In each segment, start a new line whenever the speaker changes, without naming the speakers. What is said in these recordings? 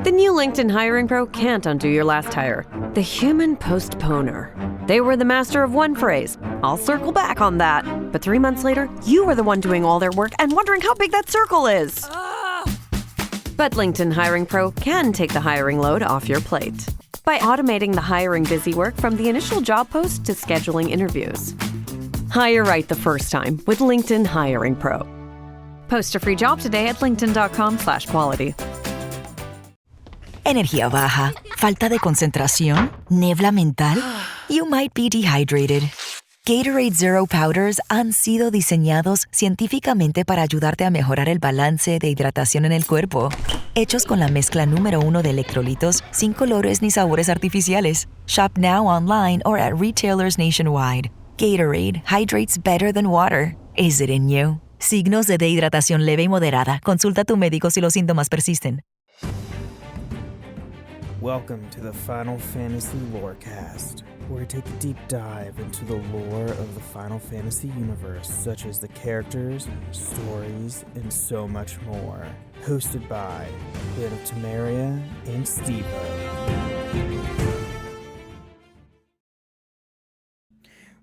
The new LinkedIn Hiring Pro can't undo your last hire. The human postponer. They were the master of one phrase. I'll circle back on that. But 3 months later, you were the one doing all their work and wondering how big that circle is. But LinkedIn Hiring Pro can take the hiring load off your plate by automating the hiring busy work from the initial job post to scheduling interviews. Hire right the first time with LinkedIn Hiring Pro. Post a free job today at linkedin.com/quality.
Energía baja, falta de concentración, niebla mental. You might be dehydrated. Gatorade Zero Powders han sido diseñados científicamente para ayudarte a mejorar el balance de hidratación en el cuerpo. Hechos con la mezcla número 1 de electrolitos sin colores ni sabores artificiales. Shop now online or at retailers nationwide. Gatorade hydrates better than water. Is it in you? Signos de dehidratación leve y moderada. Consulta a tu médico si los síntomas persisten.
Welcome to the Final Fantasy Lorecast, where we take a deep dive into the lore of the Final Fantasy universe, such as the characters, stories, and so much more. Hosted by Ben of Temeria and Steve-O.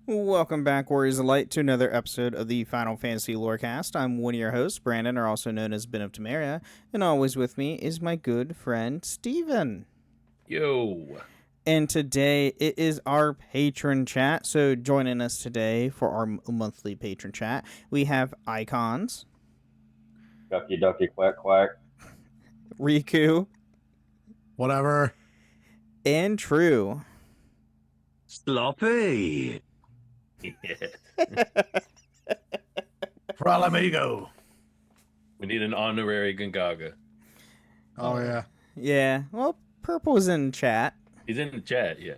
Welcome back, Warriors of Light, to another episode of the Final Fantasy Lorecast. I'm one of your hosts, Brandon, or also known as Ben of Temeria, and always with me is my good friend, Steven.
Yo.
And today it is our Patron Chat. So joining us today for our monthly Patron Chat, we have Icons.
Ducky, ducky, quack, quack.
Riku.
Whatever.
And True.
Sloppy. Pral amigo.
We need an honorary Gungaga.
Oh, yeah.
Yeah. Well, Purple's in chat.
He's in the chat, yeah.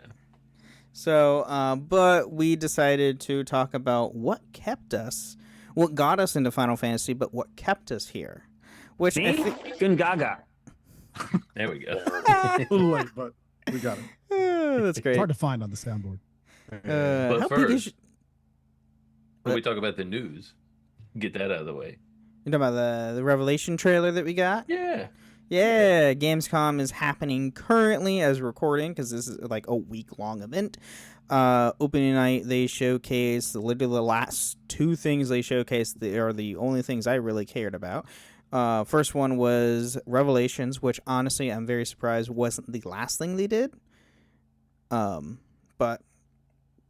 So, but we decided to talk about what got us into Final Fantasy, but what kept us here. Which I think...
Gungaga.
There we go.
A little late, but we got it.
That's great.
It's hard to find on the soundboard.
But
how
first,
big is...
when we talk about the news, get that out of the way.
You talking about the Revelation trailer that we got?
Yeah.
Yeah, Gamescom is happening currently as recording because this is like a week-long event. Opening night, they showcased literally the last two things they showcased. They are the only things I really cared about. First one was Revelations, which honestly I'm very surprised wasn't the last thing they did. But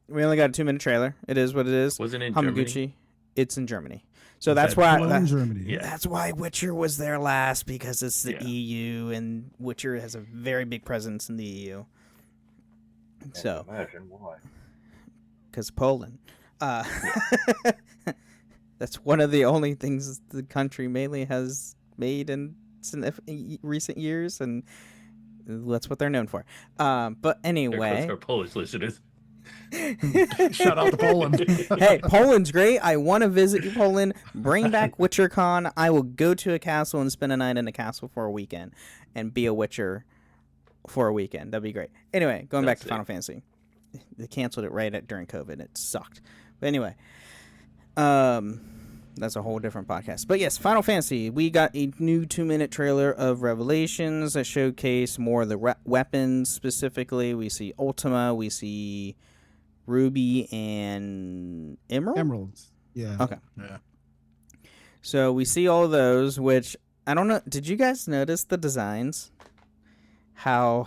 we only got a 2-minute trailer. It is what it is.
Wasn't it in
Hamaguchi.
Germany?
It's in Germany. So that's why
Germany.
Yeah.
that's why Witcher was there last, because it's the
Yeah.
EU, and Witcher has a very big presence in the EU. So,
Imagine why.
because Poland, that's one of the only things the country mainly has made in recent years, and that's what they're known for. But
There
anyway,
goes our Polish listeners.
Shout out to Poland.
hey, Poland's great. I want to visit Poland. Bring back WitcherCon. I will go to a castle and spend a night in a castle for a weekend and be a Witcher for a weekend. That'd be great. Anyway, going back to Final Fantasy. They canceled it during COVID. It sucked. But anyway, that's a whole different podcast. But yes, Final Fantasy. We got a new 2-minute trailer of Revelations that showcase more of the weapons specifically. We see Ultima. We see Ruby and
Emeralds. Yeah.
Okay.
Yeah.
So we see all of those, which I don't know. Did you guys notice the designs? How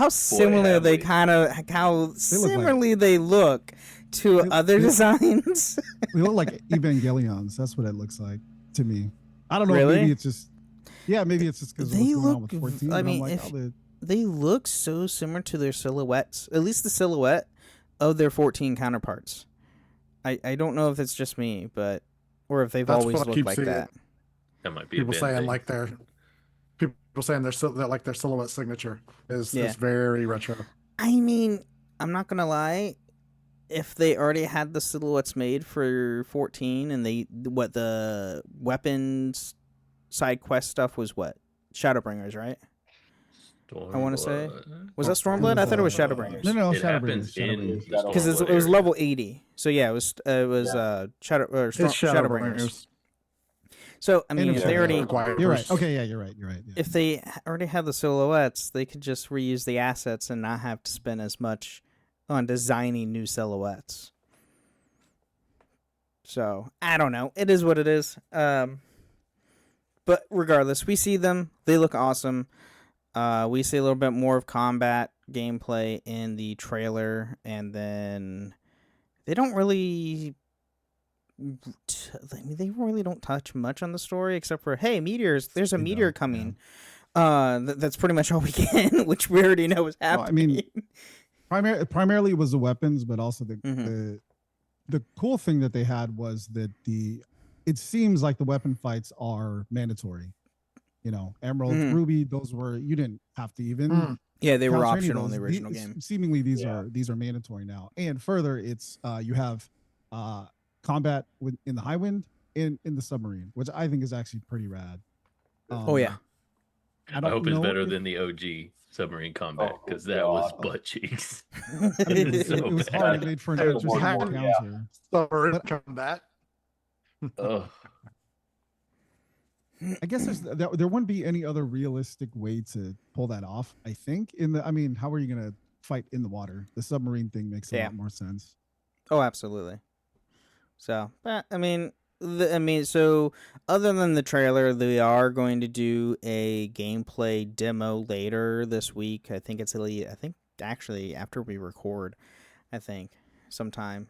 similar they similarly they look to other designs.
We look like Evangelions. That's what it looks like to me. I don't know.
Really?
Maybe it's just. Yeah, maybe it's just because
They
what's going on
look-
with 14.
I
and
mean,
I'm like,
if- They look so similar to their silhouettes, at least the silhouette of their 14 counterparts. I don't know if it's just me, but or if they've
That's
always
what I
looked
keep
like
seeing.
that.
That might be
People
a bad
saying
thing.
like their silhouette signature is
Yeah.
very retro.
I mean, I'm not gonna lie. If they already had the silhouettes made for 14, and the weapons side quest stuff was what? Shadowbringers, right? I wanna say. Was that Stormblood? I thought it was Shadowbringers.
No,
It
Shadowbringers.
happens in
Shadowbringers.
Because it was level 80. So yeah, it was Shadowbringers. So I mean,
And
if
if
they already
You're right. Okay, yeah, you're right. You're right. Yeah.
if they already have the silhouettes, they could just reuse the assets and not have to spend as much on designing new silhouettes. So I don't know. It is what it is. But regardless, we see them. They look awesome. We see a little bit more of combat gameplay in the trailer, and then they don't really. They really don't touch much on the story except for hey, meteors. There's a meteor coming. That's pretty much all we get, which we already know is happening.
I mean, primarily it was the weapons, but also
Mm-hmm.
the cool thing that they had was that it seems like the weapon fights are mandatory. You know, Emerald,
Mhm.
Ruby, those were you didn't have to even.
Yeah, they were
count any of
optional in the
those.
original game.
Seemingly, these are mandatory now. And further, it's you have combat in the high wind in the submarine, which I think is actually pretty rad.
Oh yeah.
I hope it's better than the OG submarine combat because that was butt cheeks.
It was hard. It made for an interesting
Yeah.
encounter.
Submarine combat.
Oh,
I guess there wouldn't be any other realistic way to pull that off. I think I mean, how are you gonna fight in the water? The submarine thing makes a lot more sense.
Oh, absolutely. So, but I mean, so other than the trailer, they are going to do a gameplay demo later this week. I think actually after we record, I think sometime.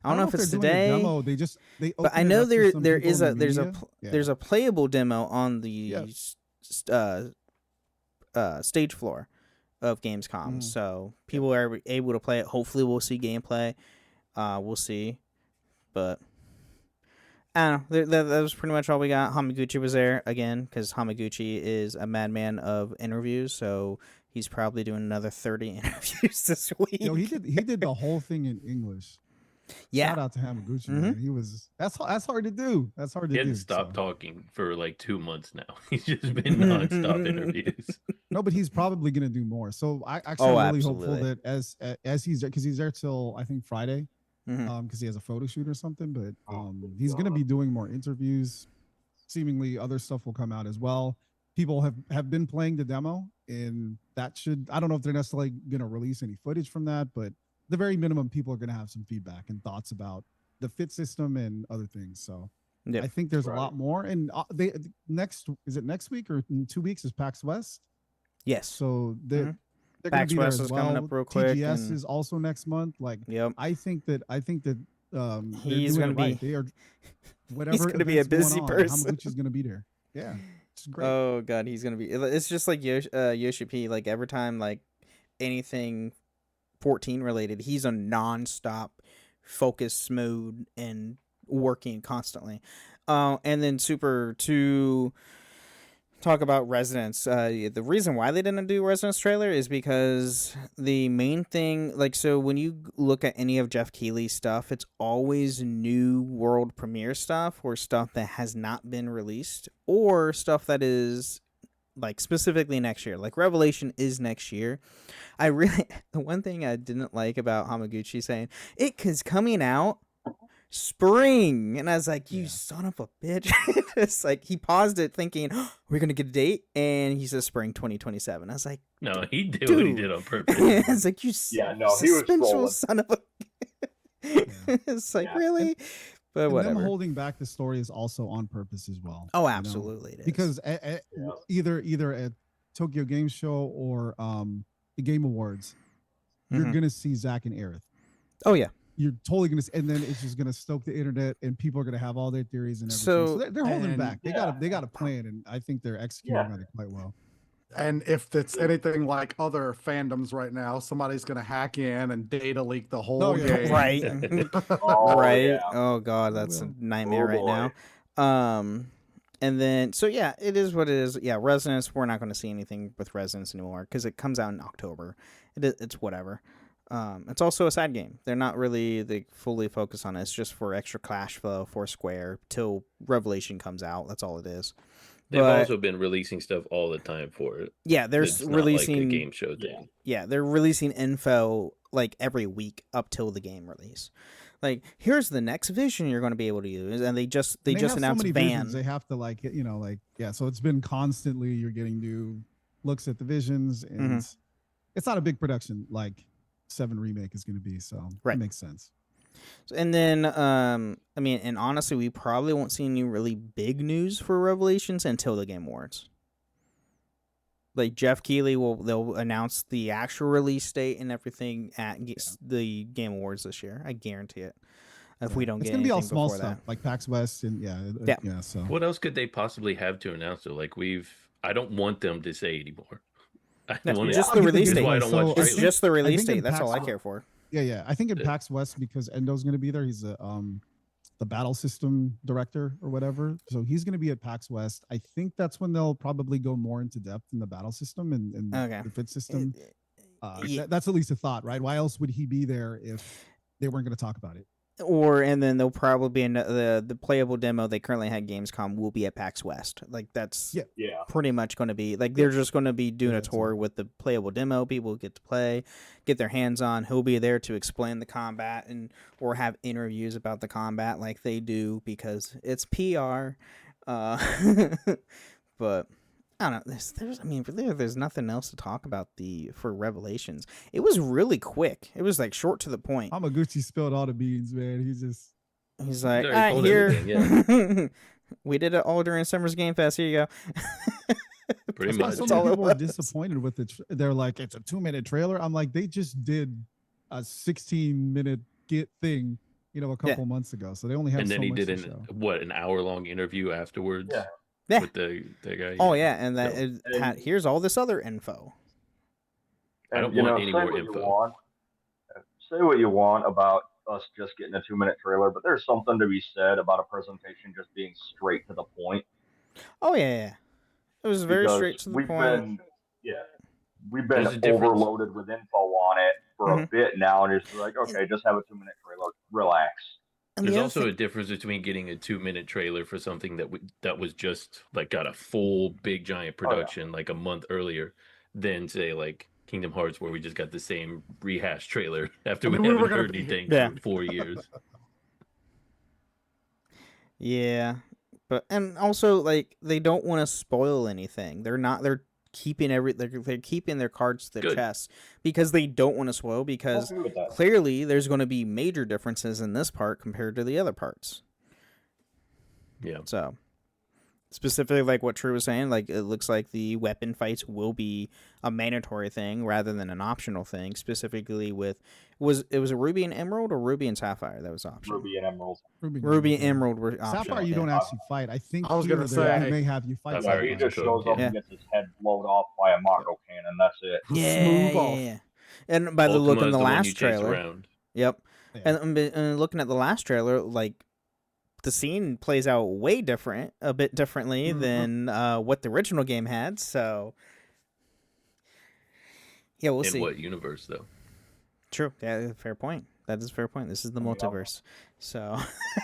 I don't know if it's
they're doing a
today.
demo.
But I
open it
know
up to some
there
people
is
in
a
the
there's a
media.
there's a playable demo on the stage floor of Gamescom. So people are able to play it. Hopefully we'll see gameplay. We'll see. But I don't know. That was pretty much all we got. Hamaguchi was there again because Hamaguchi is a madman of interviews. So he's probably doing another 30 interviews this week.
Yo, he did the whole thing in English.
Yeah.
Shout out to Hamaguchi. Man. He was that's hard to do. That's hard to
he
do.
hadn't stopped talking for like 2 months now. He's just been nonstop interviews.
No, but he's probably gonna do more. So I'm really
absolutely.
hopeful that as he's there, because he's there till I think Friday, because he has a photo shoot or something. But he's gonna be doing more interviews. Seemingly, other stuff will come out as well. People have been playing the demo, and that should I don't know if they're necessarily gonna release any footage from that, but the very minimum, people are going to have some feedback and thoughts about the fit system and other things. So I think there's a lot more. And next week or in 2 weeks is PAX West?
Yes.
So they're going to
PAX
be there
West
as
is
well.
coming up real quick.
TGS is also next month. Like, I think that
he's going to be.
They are whatever.
He's going to be a busy person.
Hamaguchi's going to be there. Yeah. It's great.
Oh God, he's going to be. It's just like Yoshi P. Like every time like anything 14 related, he's on non-stop focus mode and working constantly. And then to talk about Resonance, the reason why they didn't do Resonance trailer is because the main thing, like, so when you look at any of Jeff Keighley's stuff, it's always new world premiere stuff or stuff that has not been released or stuff that is like specifically next year. Like Revelation is next year. The one thing I didn't like about Hamaguchi saying it is coming out spring, and I was like, you son of a bitch. It's like he paused it thinking, oh, we're gonna get a date, and he says spring 2027. I was like,
no, he did what he did on purpose.
It's like, you
he was trolling.
son of a it's like, really? But
and
whatever.
them holding back the story is also on purpose as well.
Oh, absolutely, it is.
Because either at Tokyo Game Show or the Game Awards, you're gonna see Zach and Aerith.
Oh yeah,
you're totally gonna, and then it's just gonna stoke the internet, and people are gonna have all their theories and everything. So they're holding back. They got a plan, and I think they're executing on it quite well.
And if it's anything like other fandoms right now, somebody's going to hack in and data leak the whole game.
Right. Right. Yeah. Oh God, that's a nightmare right now. And then, so yeah, it is what it is. Yeah, Resonance, we're not going to see anything with Resonance anymore because it comes out in October. It's whatever. It's also a side game. They're not really they fully focus on it. It's just for extra cash flow for Square till Revelation comes out. That's all it is.
They've also been releasing stuff all the time for it.
Yeah, they're releasing
like a game show thing.
Yeah, they're releasing info like every week up till the game release. Like, here's the next vision you're going to be able to use, and they just
have
announced
so many
Van.
visions. They have to so it's been constantly you're getting new looks at the visions, and it's not a big production like 7 Remake is going to be, so it makes sense.
And then, I mean, and honestly, we probably won't see any really big news for Revelations until the Game Awards. Like, Jeff Keighley they'll announce the actual release date and everything at the Game Awards this year. I guarantee it. If we don't
it's
get
gonna be all
anything
small
before
stuff
that.
like PAX West and So
what else could they possibly have to announce? Though, like I don't want them to say anymore.
Just the release date.
I don't watch
It's just the release date. That's
PAX
all I care for.
Yeah. I think in PAX West, because Endo's going to be there, he's the battle system director or whatever. So he's going to be at PAX West. I think that's when they'll probably go more into depth in the battle system and the fit system. That's at least a thought, right? Why else would he be there if they weren't going to talk about it?
And then they'll probably be in the playable demo they currently had Gamescom will be at PAX West. Like, that's pretty much going to be like they're just going to be doing a tour with the playable demo. People get to play, get their hands on. He'll be there to explain the combat or have interviews about the combat like they do because it's PR. But I don't know. There's nothing else to talk about for Revelations. It was really quick. It was like short to the point.
Hamaguchi spilled all the beans, man.
He's like, all right, here. We did it all during Summer's Game Fest. Here you go.
Pretty much. So many people were disappointed with it. They're like, it's a 2-minute trailer. I'm like, they just did a 16-minute thing, a couple months ago. So they only have.
And then
so
he
much
did
an
hour-long interview afterwards.
Yeah.
With the guy.
Oh yeah, and here's all this other info.
I don't want any more info.
Say what you want about us just getting a 2-minute trailer, but there's something to be said about a presentation just being straight to the point.
Oh yeah. It was very straight to the point.
We've been overloaded with info on it for a bit now, and it's like, okay, just have a 2-minute trailer, relax.
And there's also a difference between getting a 2-minute trailer for something that was just like got a full big giant production like a month earlier than say like Kingdom Hearts where we just got the same rehash trailer after we haven't heard anything for 4 years.
Yeah. And also like they don't want to spoil anything. They're keeping they're keeping their cards to their chest because they don't want to spoil because clearly there's going to be major differences in this part compared to the other parts.
Yeah.
So specifically like what True was saying, like it looks like the weapon fights will be a mandatory thing rather than an optional thing, specifically with was it a Ruby and Emerald or Ruby and Sapphire that was optional?
Ruby and Emerald.
Ruby and Emerald were optional.
Sapphire you don't actually fight. I think
I was going to say
they may have you fight.
Sapphire, he just shows up and gets his head blown off by a Mako cannon. That's it.
Yeah. And by the look in the last trailer. Yep.
Yeah.
And looking at the last trailer, like the scene plays out a bit differently than what the original game had. So, yeah, we'll see.
In what universe, though?
True. Yeah, fair point. That is a fair point. This is the multiverse. So,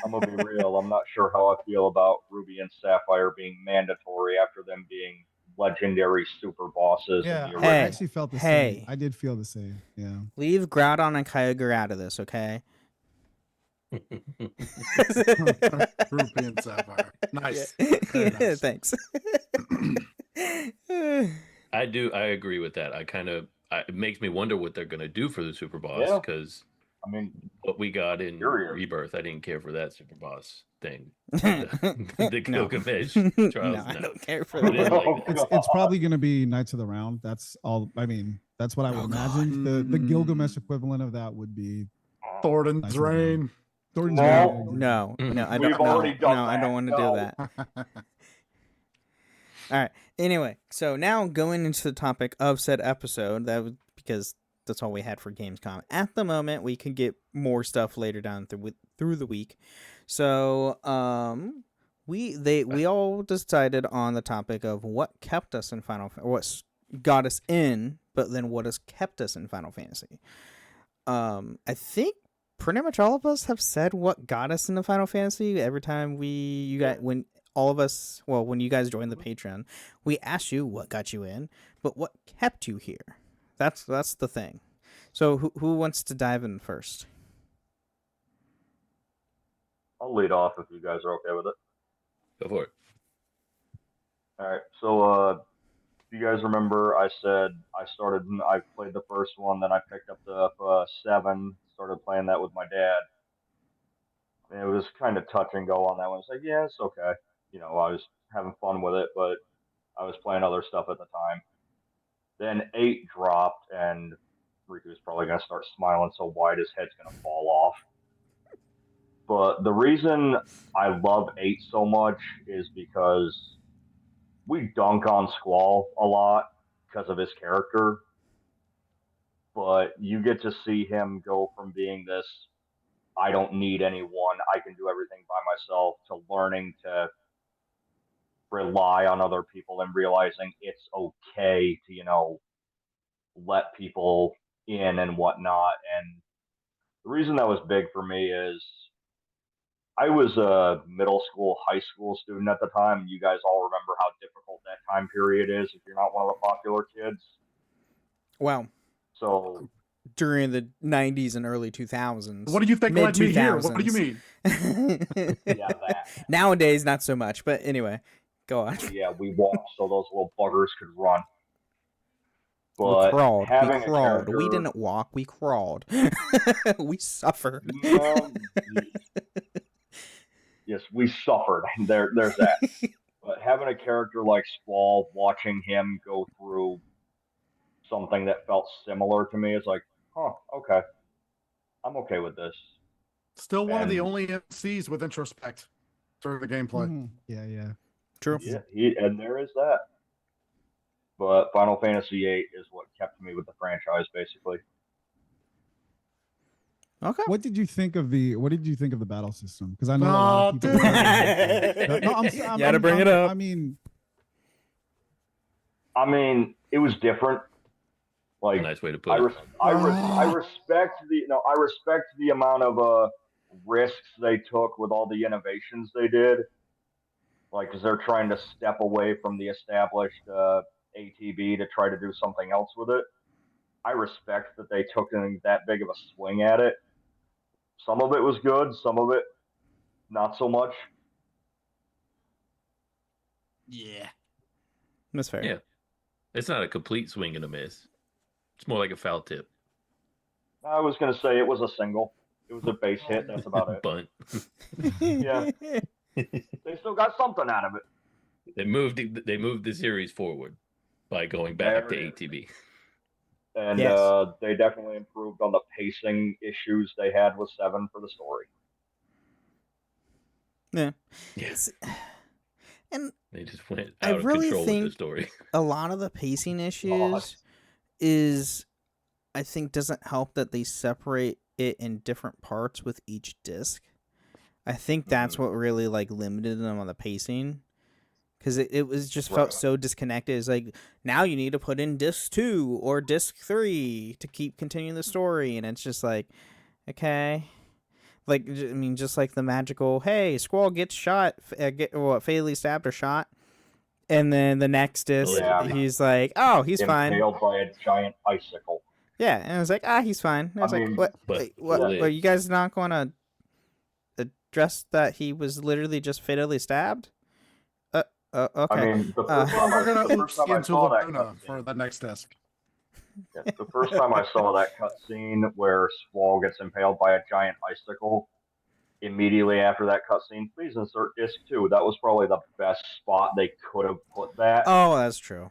I'm gonna be real. I'm not sure how I feel about Ruby and Sapphire being mandatory after them being legendary super bosses.
Yeah, I actually felt the same. I did feel the same. Yeah.
Leave Groudon and Kyogre out of this, okay?
Ruby and Sapphire. Nice.
Yeah,
nice.
Thanks.
I agree with that. It makes me wonder what they're going to do for the super boss because what we got in Rebirth, I didn't care for that super boss thing. The Gilgamesh trials.
No, I don't care for that.
It's probably going to be Knights of the Round. That's all. I mean, that's what I would imagine. The Gilgamesh equivalent of that would be
Thornton's Reign.
Thornton's
Reign. No, I don't. I don't want to do that. All right. Anyway, so now going into the topic of said episode, because that's all we had for Gamescom. At the moment, we can get more stuff later down through the week. So, we all decided on the topic of what kept us in what got us in, but then what has kept us in Final Fantasy. I think pretty much all of us have said what got us into Final Fantasy every time when you guys joined the Patreon, we asked you what got you in, but what kept you here. That's the thing. So who wants to dive in first?
I'll lead off if you guys are okay with it.
Go for it.
All right. So, do you guys remember I said I played the first one, then I picked up the 7, started playing that with my dad. And it was kind of touch and go on that one. It's like, yeah, it's okay. I was having fun with it, but I was playing other stuff at the time. Then 8 dropped, and Riku's probably going to start smiling so wide his head's going to fall off. But the reason I love 8 so much is because we dunk on Squall a lot because of his character. But you get to see him go from being this, I don't need anyone, I can do everything by myself, to learning to rely on other people and realizing it's okay to, let people in and whatnot. And the reason that was big for me is I was a middle school, high school student at the time. You guys all remember how difficult that time period is if you're not one of the popular kids.
Wow.
So
during the 90s and early 2000s.
What do you think led me here? What do you mean?
yeah, that.
Nowadays, not so much. But anyway, go on.
Yeah, we walked so those little buggers could run. But
we crawled.
Having
We crawled.
Character...
We didn't walk. We crawled. We suffered.
Yes, we suffered. There's that. But having a character like Squall, watching him go through something that felt similar to me is like, okay. I'm okay with this.
Still one of the only MCs with introspect through the gameplay.
Yeah.
True.
Yeah, and there is that. But Final Fantasy VIII is what kept me with the franchise, basically.
Okay.
What did you think of the battle system? Because I know a lot of people.
You had to bring it up.
I mean,
it was different. Like,
nice way to put it.
I respect the amount of risks they took with all the innovations they did. Like, because they're trying to step away from the established ATB to try to do something else with it. I respect that they took that big of a swing at it. Some of it was good, some of it not so much.
Yeah.
That's fair.
Yeah. It's not a complete swing and a miss. It's more like a foul tip.
I was going to say it was a single. It was a base hit. That's about it.
Bunt.
Yeah. They still got something out of it.
They moved the series forward by going back to ATB.
And they definitely improved on the pacing issues they had with 7 for the story.
Yeah.
Yes.
And
they just went out of control with the story.
A lot of the pacing issues is, I think, doesn't help that they separate it in different parts with each disc. I think that's what really limited them on the pacing. Because it was just felt so disconnected. It's like, now you need to put in disc 2 or disc 3 to keep continuing the story. And it's just like, okay. Just like the magical, hey, Squall gets shot, fatally stabbed or shot. And then the next disc, he's like, oh, he's fine.
Impaled by a giant icicle.
Yeah, and I was like, he's fine. And I was what? Are you guys not going to address that he was literally just fatally stabbed? Okay.
The first time
we're going to
I
into
saw that
Laguna for the next disc.
Yeah, the first time I saw that cutscene where Squall gets impaled by a giant icicle, immediately after that cutscene, please insert disc 2. That was probably the best spot they could have put that.
Oh, that's true.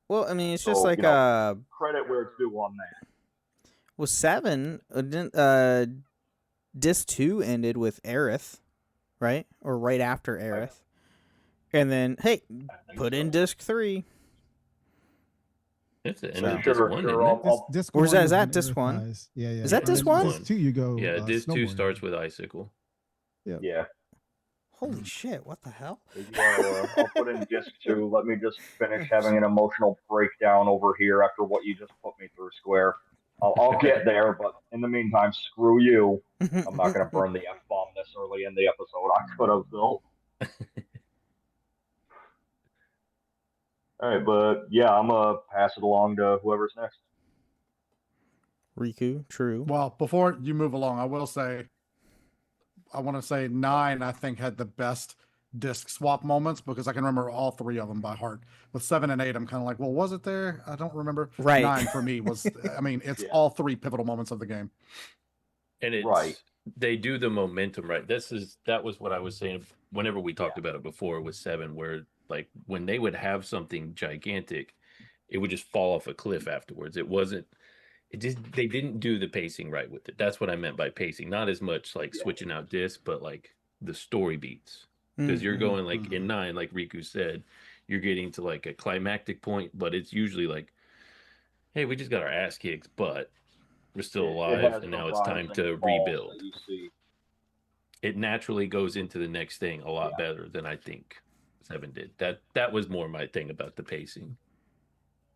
Well, it's just like
credit where it's due on that.
Well, 7 disc 2 ended with Aerith, right? Or right after Aerith. Right. And then, hey, put in disc 3.
That's the end of disc 1, isn't it?
Or is that disc 1?
Yeah.
Is that disc 1?
Disc 2, you go.
Yeah, disc 2 starts with Icicle.
Yeah.
Holy shit, what the hell?
I'll put in disc 2. Let me just finish having an emotional breakdown over here after what you just put me through, Square. I'll get there, but in the meantime, screw you. I'm not going to burn the F-bomb this early in the episode. I could have, though. All right, but yeah, I'm going to pass it along to whoever's next.
Riku, true.
Well, before you move along, I will say I want to say 9, I think, had the best disc swap moments because I can remember all 3 of them by heart. With 7 and 8, I'm kind of like, well, was it there? I don't remember.
Right.
9 for me was, I mean, it's
Yeah.
all 3 pivotal moments of the game.
And it's
Right.
they do the momentum right. That was what I was saying whenever we talked about it before with 7, where like when they would have something gigantic, it would just fall off a cliff afterwards. They didn't do the pacing right with it. That's what I meant by pacing. Not as much like switching out discs, but like the story beats. Because you're going like in 9, like Riku said, you're getting to like a climactic point, but it's usually like, hey, we just got our ass kicked, but we're still
It
alive,
has
and
the
now it's
rise
time
and
to
falls
rebuild.
that you see.
It naturally goes into the next thing a lot better than I think 7 did. That was more my thing about the pacing.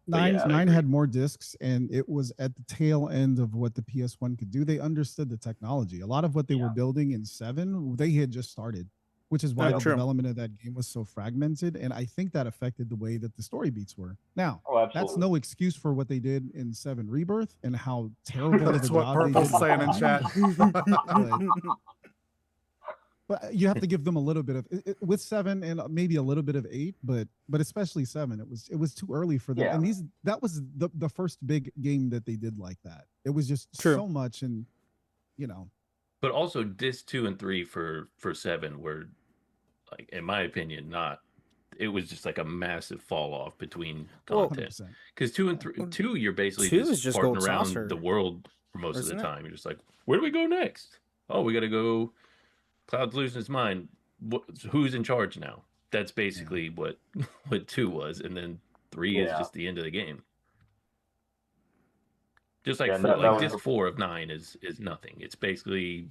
But
Nine
yes, I
nine
agree.
had more discs, and it was at the tail end of what the PS1 could do. They understood the technology. A lot of what they were building in 7, they had just started, which is why the
True.
development of that game was so fragmented. And I think that affected the way that the story beats were. Now,
Oh,
that's no excuse for what they did in 7 Rebirth and how terrible of
That's
a
what
job they
Purple's
did.
saying in chat.
But you have to give them a little bit of with 7 and maybe a little bit of 8, but especially 7, it was too early for them.
Yeah.
And that was the first big game that they did like that. It was just
True.
so much, and you know.
But also disc 2 and 3 for 7 were, like, in my opinion, not. It was just like a massive fall off between content.
100%.
Because 2 and 3, 2 you're basically
2 is just
farting
Gold
around
Saucer,
the world for most of the
isn't it?
time. You're just like, where do we go next? Oh, we got to go. Cloud's losing his mind. Who's in charge now? That's basically what 2 was, and then 3 is just the end of the game. Just like 4, like disc 4 of 9 is nothing. It's basically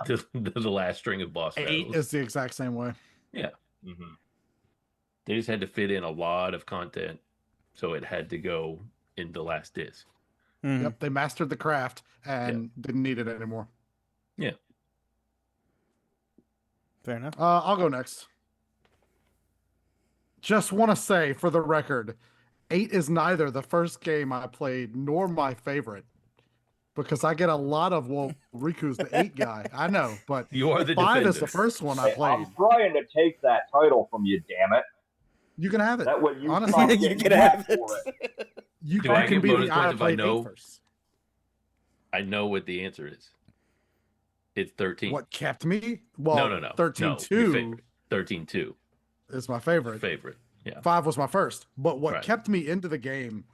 the last string of boss
8
battles.
is the exact same way.
Yeah. They just had to fit in a lot of content, so it had to go in the last disc.
Yep, they mastered the craft and didn't need it anymore.
Yeah.
Fair enough.
I'll go next. Just want to say, for the record, 8 is neither the first game I played nor my favorite, because I get a lot of, well, Riku's the 8 guy. I know, but
you are the
5 is
defender.
the first one I played.
I'm trying to take that title from you, damn it.
You can have it.
That way you
honestly,
you can have it.
You
Do I
can
get
be
bonus
the guy
points
that
if I
played 8
know?
first.
I know what the answer is. It's 13.
What kept me? Well,
No.
13-2
13-2
is my favorite.
Yeah.
5 was my first. But what
Right.
kept me into the game,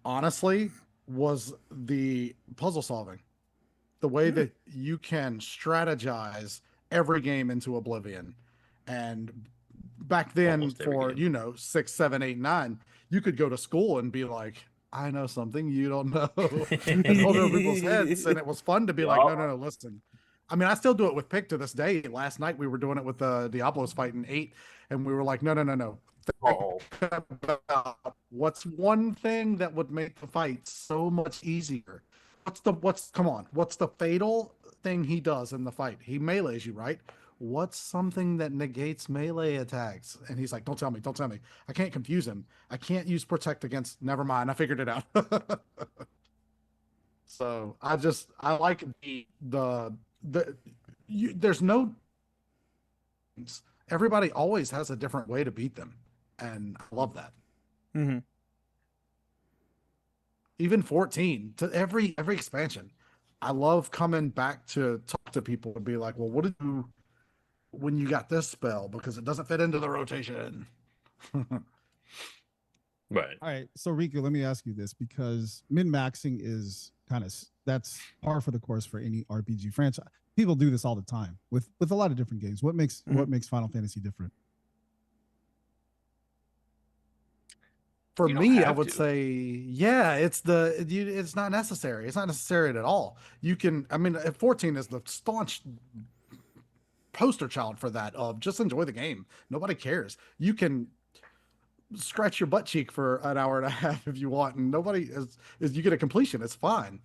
honestly, was the puzzle solving. The way that you can strategize every game into oblivion. And back then,
Almost every
for,
game.
6, 7, 8, 9, you could go to school and be like, I know something you don't know. And hold over people's heads. And it was fun to be like, no, listen. I mean, I still do it with Pick to this day. Last night we were doing it with Diablo's fight in 8, and we were like, no. Think about what's one thing that would make the fight so much easier? What's the fatal thing he does in the fight? He melees you, right? What's something that negates melee attacks? And he's like, don't tell me. I can't confuse him. I can't use protect against, never mind. I figured it out. So I like there's no, everybody always has a different way to beat them. And I love that.
Mm-hmm.
Even 14 to every expansion. I love coming back to talk to people and be like, well, what did you when you got this spell? Because it doesn't fit into the rotation.
Right.
All right. So Riku, let me ask you this, because min-maxing is that's par for the course for any RPG franchise. People do this all the time with a lot of different games. What makes Final Fantasy different?
For
You don't
me, I
have
would
to.
say, yeah, it's not necessary. It's not necessary at all. You can, I mean, 14 is the staunch poster child for that of just enjoy the game. Nobody cares. You can scratch your butt cheek for an hour and a half if you want, and nobody is you get a completion. It's fine.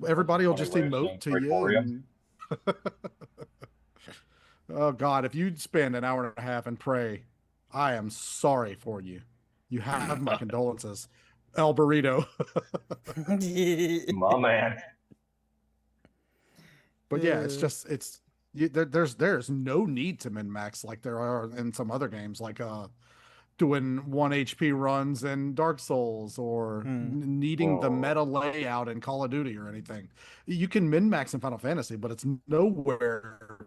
Everybody will just emote to you. And... Oh God, if you spend an hour and a half and pray, I am sorry for you. You have my condolences, El Burrito.
My man.
But yeah, it's there's no need to min max like there are in some other games, like doing 1 HP runs in Dark Souls or needing the meta layout in Call of Duty or anything. You can min max in Final Fantasy, but it's nowhere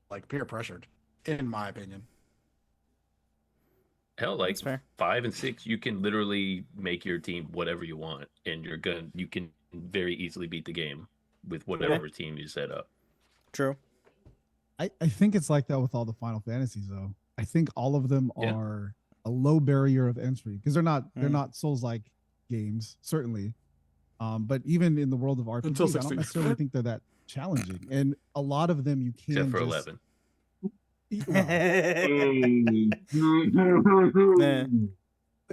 like peer pressured, in my opinion.
Hell, like 5 and 6, you can literally make your team whatever you want, and you can very easily beat the game with whatever team you set up.
True.
I think it's like that with all the Final Fantasies, though. I think all of them are a low barrier of entry because they're not Souls-like games, certainly. But even in the world of RPGs, I don't necessarily think they're that challenging. And a lot of them you can
except for 11.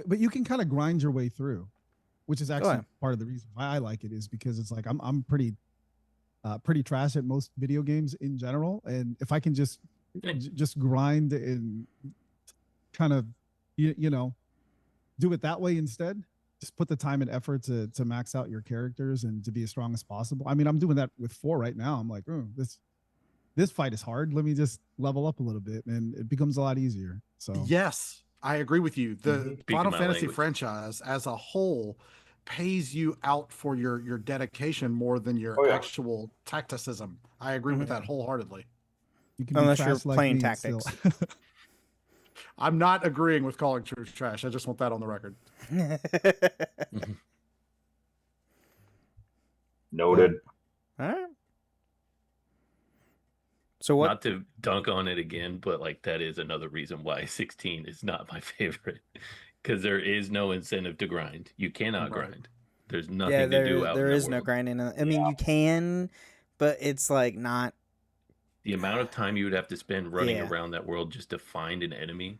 But you can kind of grind your way through, which is actually part of the reason why I like it, is because it's like I'm pretty trash at most video games in general, and if I can just grind and kind of do it that way instead, just put the time and effort to max out your characters and to be as strong as possible. I mean, I'm doing that with 4 right now. I'm like, this fight is hard. Let me just level up a little bit, and it becomes a lot easier. So
yes, I agree with you. The Final Fantasy franchise as a whole pays you out for your dedication more than your actual tacticism. I agree with that wholeheartedly.
You can
unless you're playing tactics.
I'm not agreeing with calling truth trash. I just want that on the record.
Noted.
All right. So what?
Not to dunk on it again, but like that is another reason why 16 is not my favorite, because there is no incentive to grind. You cannot grind. There's nothing to do out
there
in
is
the
no
world.
grinding. I mean, you can, but it's like not.
The amount of time you would have to spend running around that world just to find an enemy.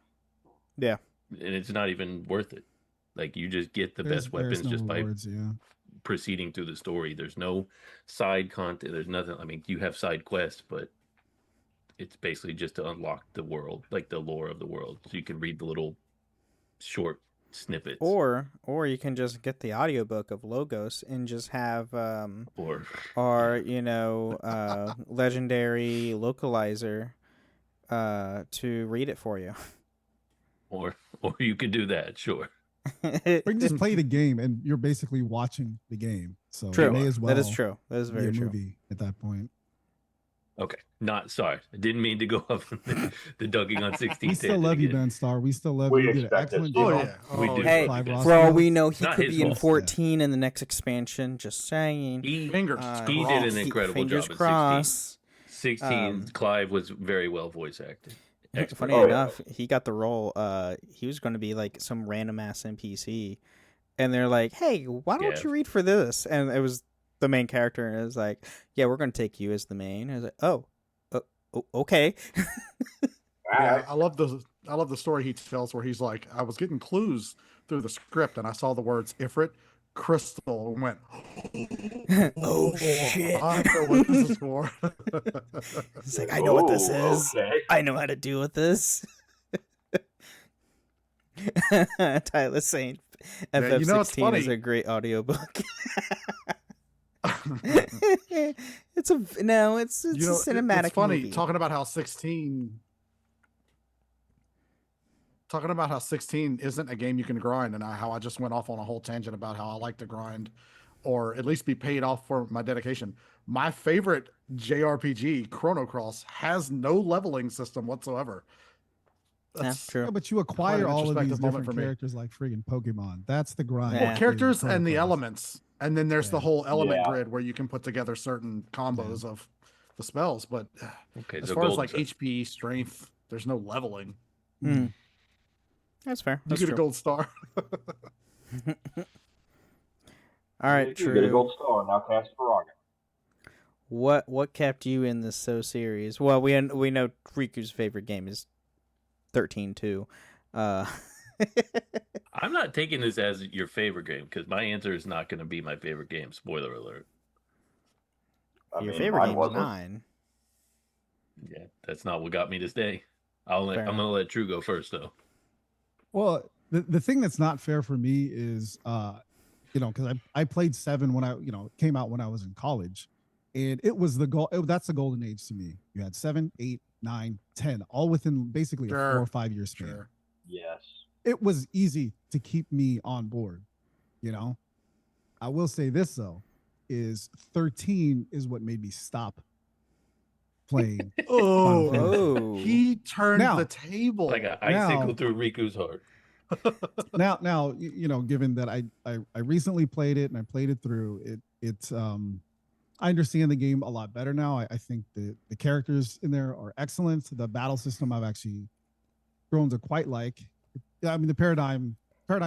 Yeah.
And it's not even worth it. Like you just get the best weapons just by proceeding through the story. There's no side content. There's nothing. I mean, you have side quests, but it's basically just to unlock the world, like the lore of the world. So you can read the little short snippets.
Or you can just get the audiobook of Logos and just have legendary localizer to read it for you.
Or you could do that, sure.
Or you can just play the game and you're basically watching the game. So
true.
It may as well
that is true. That is very
be a
true.
movie at that point.
Okay. Sorry. I didn't mean to go up the dunking on 16.
We still love you, Ben Star. We still love you. You did an excellent job.
We do.
Hey, for all we know, he could be in 14 in the next expansion. Just saying.
He did an incredible job in 16. Clive was very well voice acted.
Funny enough, he got the role. He was going to be like some random ass NPC, and they're like, "Hey, why don't you read for this?" And it was the main character, and it was like, "Yeah, we're going to take you as the main." I was like, "Oh, okay."
Yeah, I love the story he tells where he's like, I was getting clues through the script, and I saw the words Ifrit, Crystal, and went,
"Oh shit!
I know what this is for."
He's like, "I know what this is. Okay. I know how to deal with this." Tyler saying FF16 is a great audiobook. It's a cinematic.
It's funny
movie.
talking about how 16 isn't a game you can grind, and how I just went off on a whole tangent about how I like to grind, or at least be paid off for my dedication. My favorite JRPG, Chrono Cross, has no leveling system whatsoever.
That's true.
Yeah, but you acquire all of these different characters like friggin' Pokemon. That's the grind.
Well, characters and the elements. And then there's the whole element grid where you can put together certain combos of the spells. But as far as like HP, strength, there's no leveling.
That's fair.
You get a gold star.
All right, true.
You get a gold star, now cast Faraga.
What kept you in the So series? Well, we know Riku's favorite game is 13 too.
I'm not taking this as your favorite game because my answer is not going to be my favorite game. Spoiler alert.
Your favorite game is 9.
Yeah, that's not what got me to stay. I'm going to let True go first, though.
Well, the thing that's not fair for me is, because I played 7 when it came out when I was in college, And it was that's the golden age to me. You had 7, 8, 9, 10, all within basically a 4 or 5 year span.
Sure.
Yes.
It was easy to keep me on board, you know. I will say this though, is 13 is what made me stop playing. Final Fantasy.
Oh.
He turned
Now-
the table.
Like an icicle through Riku's heart.
Now, you know, given that I recently played it and I played it through, I understand the game a lot better now. I think the characters in there are excellent. The battle system I've actually grown to quite like. I mean, the paradigm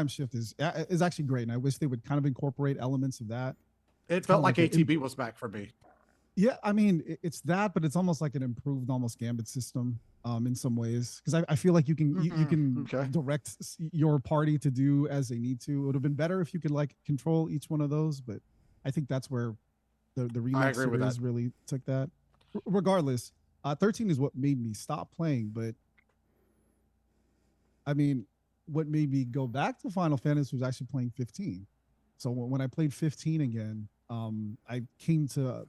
shift is actually great, and I wish they would kind of incorporate elements of that.
It felt like
like
ATB was back for me.
Yeah, I mean, it's that, but it's almost like an improved, almost Gambit system in some ways, because I feel like you can
Okay.
direct your party to do as they need to. It would have been better if you could like control each one of those, but I think that's where the remake
agree with
series
that.
really took that. Regardless, 13 is what made me stop playing, but I mean, what made me go back to Final Fantasy was actually playing 15. So when I played 15 again, I came to,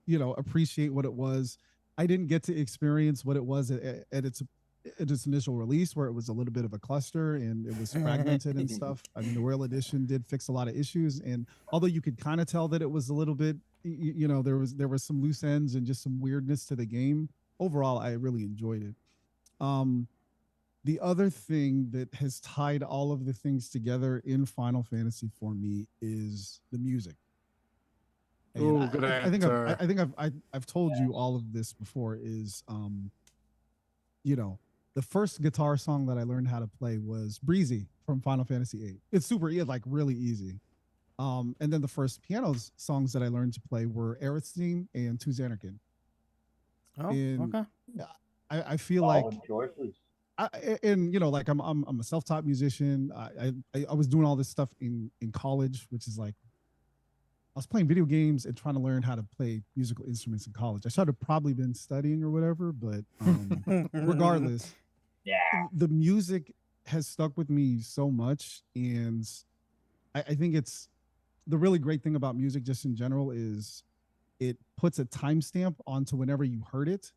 you know, appreciate what it was. I didn't get to experience what it was at its initial release, where it was a little bit of a cluster and it was fragmented and stuff. I mean, the Royal Edition did fix a lot of issues, and although you could kind of tell that it was a little bit, you know, there was some loose ends and just some weirdness to the game. Overall, I really enjoyed it. The other thing that has tied all of the things together in Final Fantasy for me is the music. And
Ooh, good
I think
answer.
I've told you all of this before. Is you know, the first guitar song that I learned how to play was Breezy from Final Fantasy VIII. It's like really easy. And then the first piano songs that I learned to play were Aerith's Theme and To Xanarkin.
Oh,
And
okay.
I feel like
Solid choices.
and you know, like I'm a self-taught musician. I was doing all this stuff in college, which is like I was playing video games and trying to learn how to play musical instruments in college. I should have probably been studying or whatever, but regardless,
Yeah.
the music has stuck with me so much, and I think it's the really great thing about music just in general is it puts a timestamp onto whenever you heard it,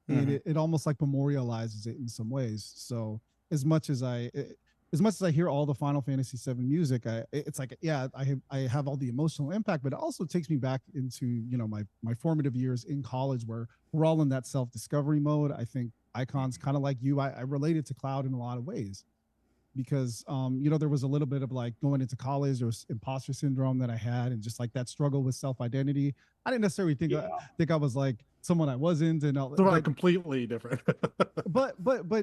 and it almost like memorializes it in some ways. So as much as I hear all the Final Fantasy VII music, it's like, yeah, I have all the emotional impact, but it also takes me back into, you know, my formative years in college where we're all in that self-discovery mode. I think Icon's kind of like you. I related to Cloud in a lot of ways because, you know, there was a little bit of like going into college, there was imposter syndrome that I had, and just like that struggle with self-identity. I didn't necessarily think I was like someone I wasn't, and all,
So completely different.
but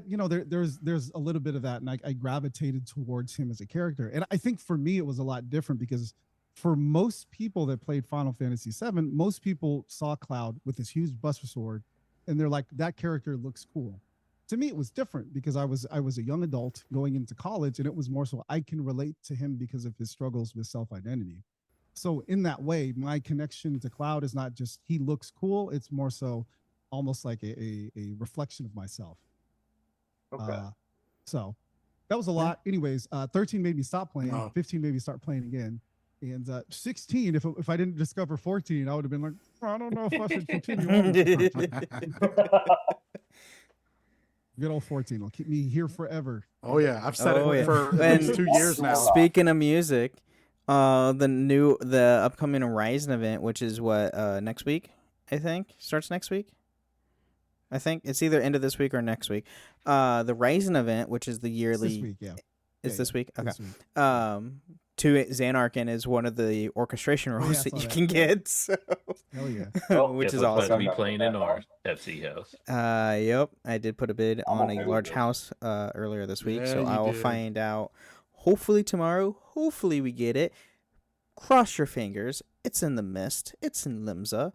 you know, there's a little bit of that, and I gravitated towards him as a character. And I think for me it was a lot different because for most people that played Final Fantasy VII, most people saw Cloud with this huge Buster Sword and they're like, that character looks cool. To me it was different because I was a young adult going into college, and it was more so I can relate to him because of his struggles with self-identity. So in that way, my connection to Cloud is not just he looks cool, it's more so almost like a reflection of myself.
Okay.
So that was a lot. Anyways, 13 made me stop playing. 15 made me start playing again. And 16, if I didn't discover 14, I would have been like, I don't know if I should continue on. Good old 14 will keep me here forever.
Oh yeah, I've said
Oh,
it
yeah.
for
And
at least 2 years now.
Speaking of music, the upcoming Horizon event, which is what next week, I think starts next week. I think it's either end of this week or next week. The Ryzen event, which is the yearly.
It's this week, yeah.
It's this week. Okay.
This week.
To Xanarkin is one of the orchestration roles
yeah, I
that
saw
you
that.
can get. So.
Hell yeah.
Which is
Guess what's about
awesome.
to be playing in our FC house.
Yep. I did put a bid on
okay
a
with
large
this.
house earlier this week,
Yeah,
so
you
I will
did.
find out hopefully tomorrow. Hopefully we get it. Cross your fingers. It's in the mist. It's in Limsa.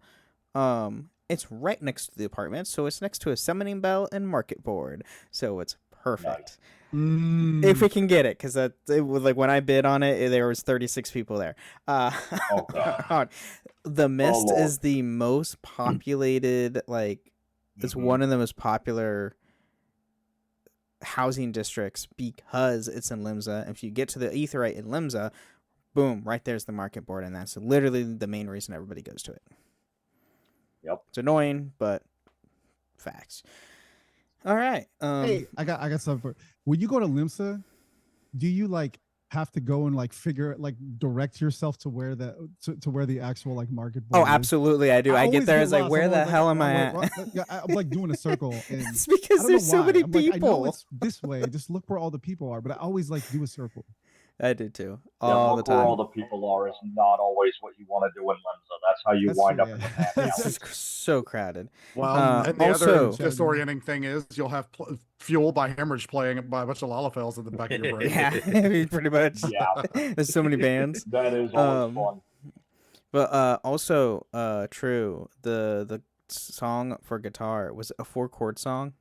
It's right next to the apartment, so it's next to a summoning bell and market board, so it's perfect. If we can get it, because it was like when I bid on it, there was 36 people there.
Oh, God.
The Mist
Lord.
is the most populated, like it's one of the most popular housing districts because it's in Limsa. And if you get to the Aetheryte in Limsa, boom, right there's the market board, and that's literally the main reason everybody goes to it.
Yep.
It's annoying, but facts. All right.
Hey, I got something for. When you go to Limsa, do you like have to go and like direct yourself to where to where the actual like market
Oh,
board is?
absolutely, I do. I get
always
there. It's like,
lost.
where
I'm
the
always
hell am
I'm
I
like,
at?
yeah, I'm like doing a circle, and
It's
I
because
don't know
there's so
why.
many
I'm like, I know
people.
it's this way. Just look where all the people are, but I always like do a circle.
I do too,
Yeah,
all the
look where all
time.
the people are is not always what you want to do in Limsa. That's how you
That's
wind
true,
up in
yeah.
the back
It's
alley.
just so crowded.
Well, and the
Also,
other disorienting thing is you'll have Fuel by Hemorrhage playing by a bunch of Lalafels in the back of your brain.
yeah, I mean, pretty much.
Yeah,
There's so many bands.
that is always fun.
But also, true. The song for guitar was it a 4-chord song,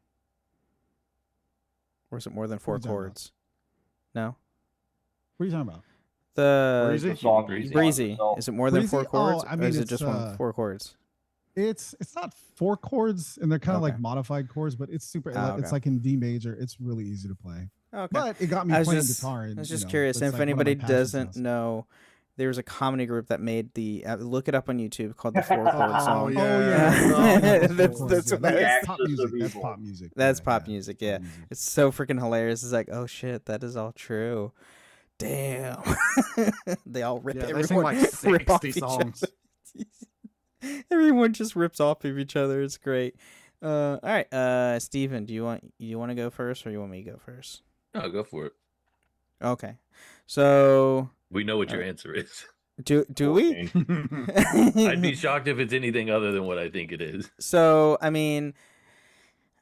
or is it more than 4 chords? No.
What are you talking about?
The
The song
Breezy. Is it more than 4
Breezy?
chords?
Oh, I
or
mean,
is it
it's,
just 4 chords?
It's not 4 chords, and they're kind of
Okay.
like modified chords, but it's super.
Oh,
It's
okay.
like in D major. It's really easy to play.
Okay.
But it got me
I was
playing
just,
guitar. And,
I was just
you know,
curious.
it's
And if
like one of my
anybody
passions
doesn't
now.
know, there was a comedy group that made the look it up on YouTube called the 4-chord
Oh,
song.
yeah.
Oh yeah,
That's what
The
that is.
That's pop
Axis of
music. That's
Evil.
pop music.
That's
Yeah,
pop
yeah,
music.
pop
Yeah,
music.
it's so freaking hilarious. It's like, oh shit, that is all true. Damn. They all rip.
Yeah, they
everyone
sing like
rip off
60
each
songs.
other. Everyone just rips off of each other. It's great. All right, Steven, do you want to go first, or you want me to go first?
No, go for it.
Okay, so
We know what your answer is.
do we?
14.
I'd be shocked if it's anything other than what I think it is.
So I mean,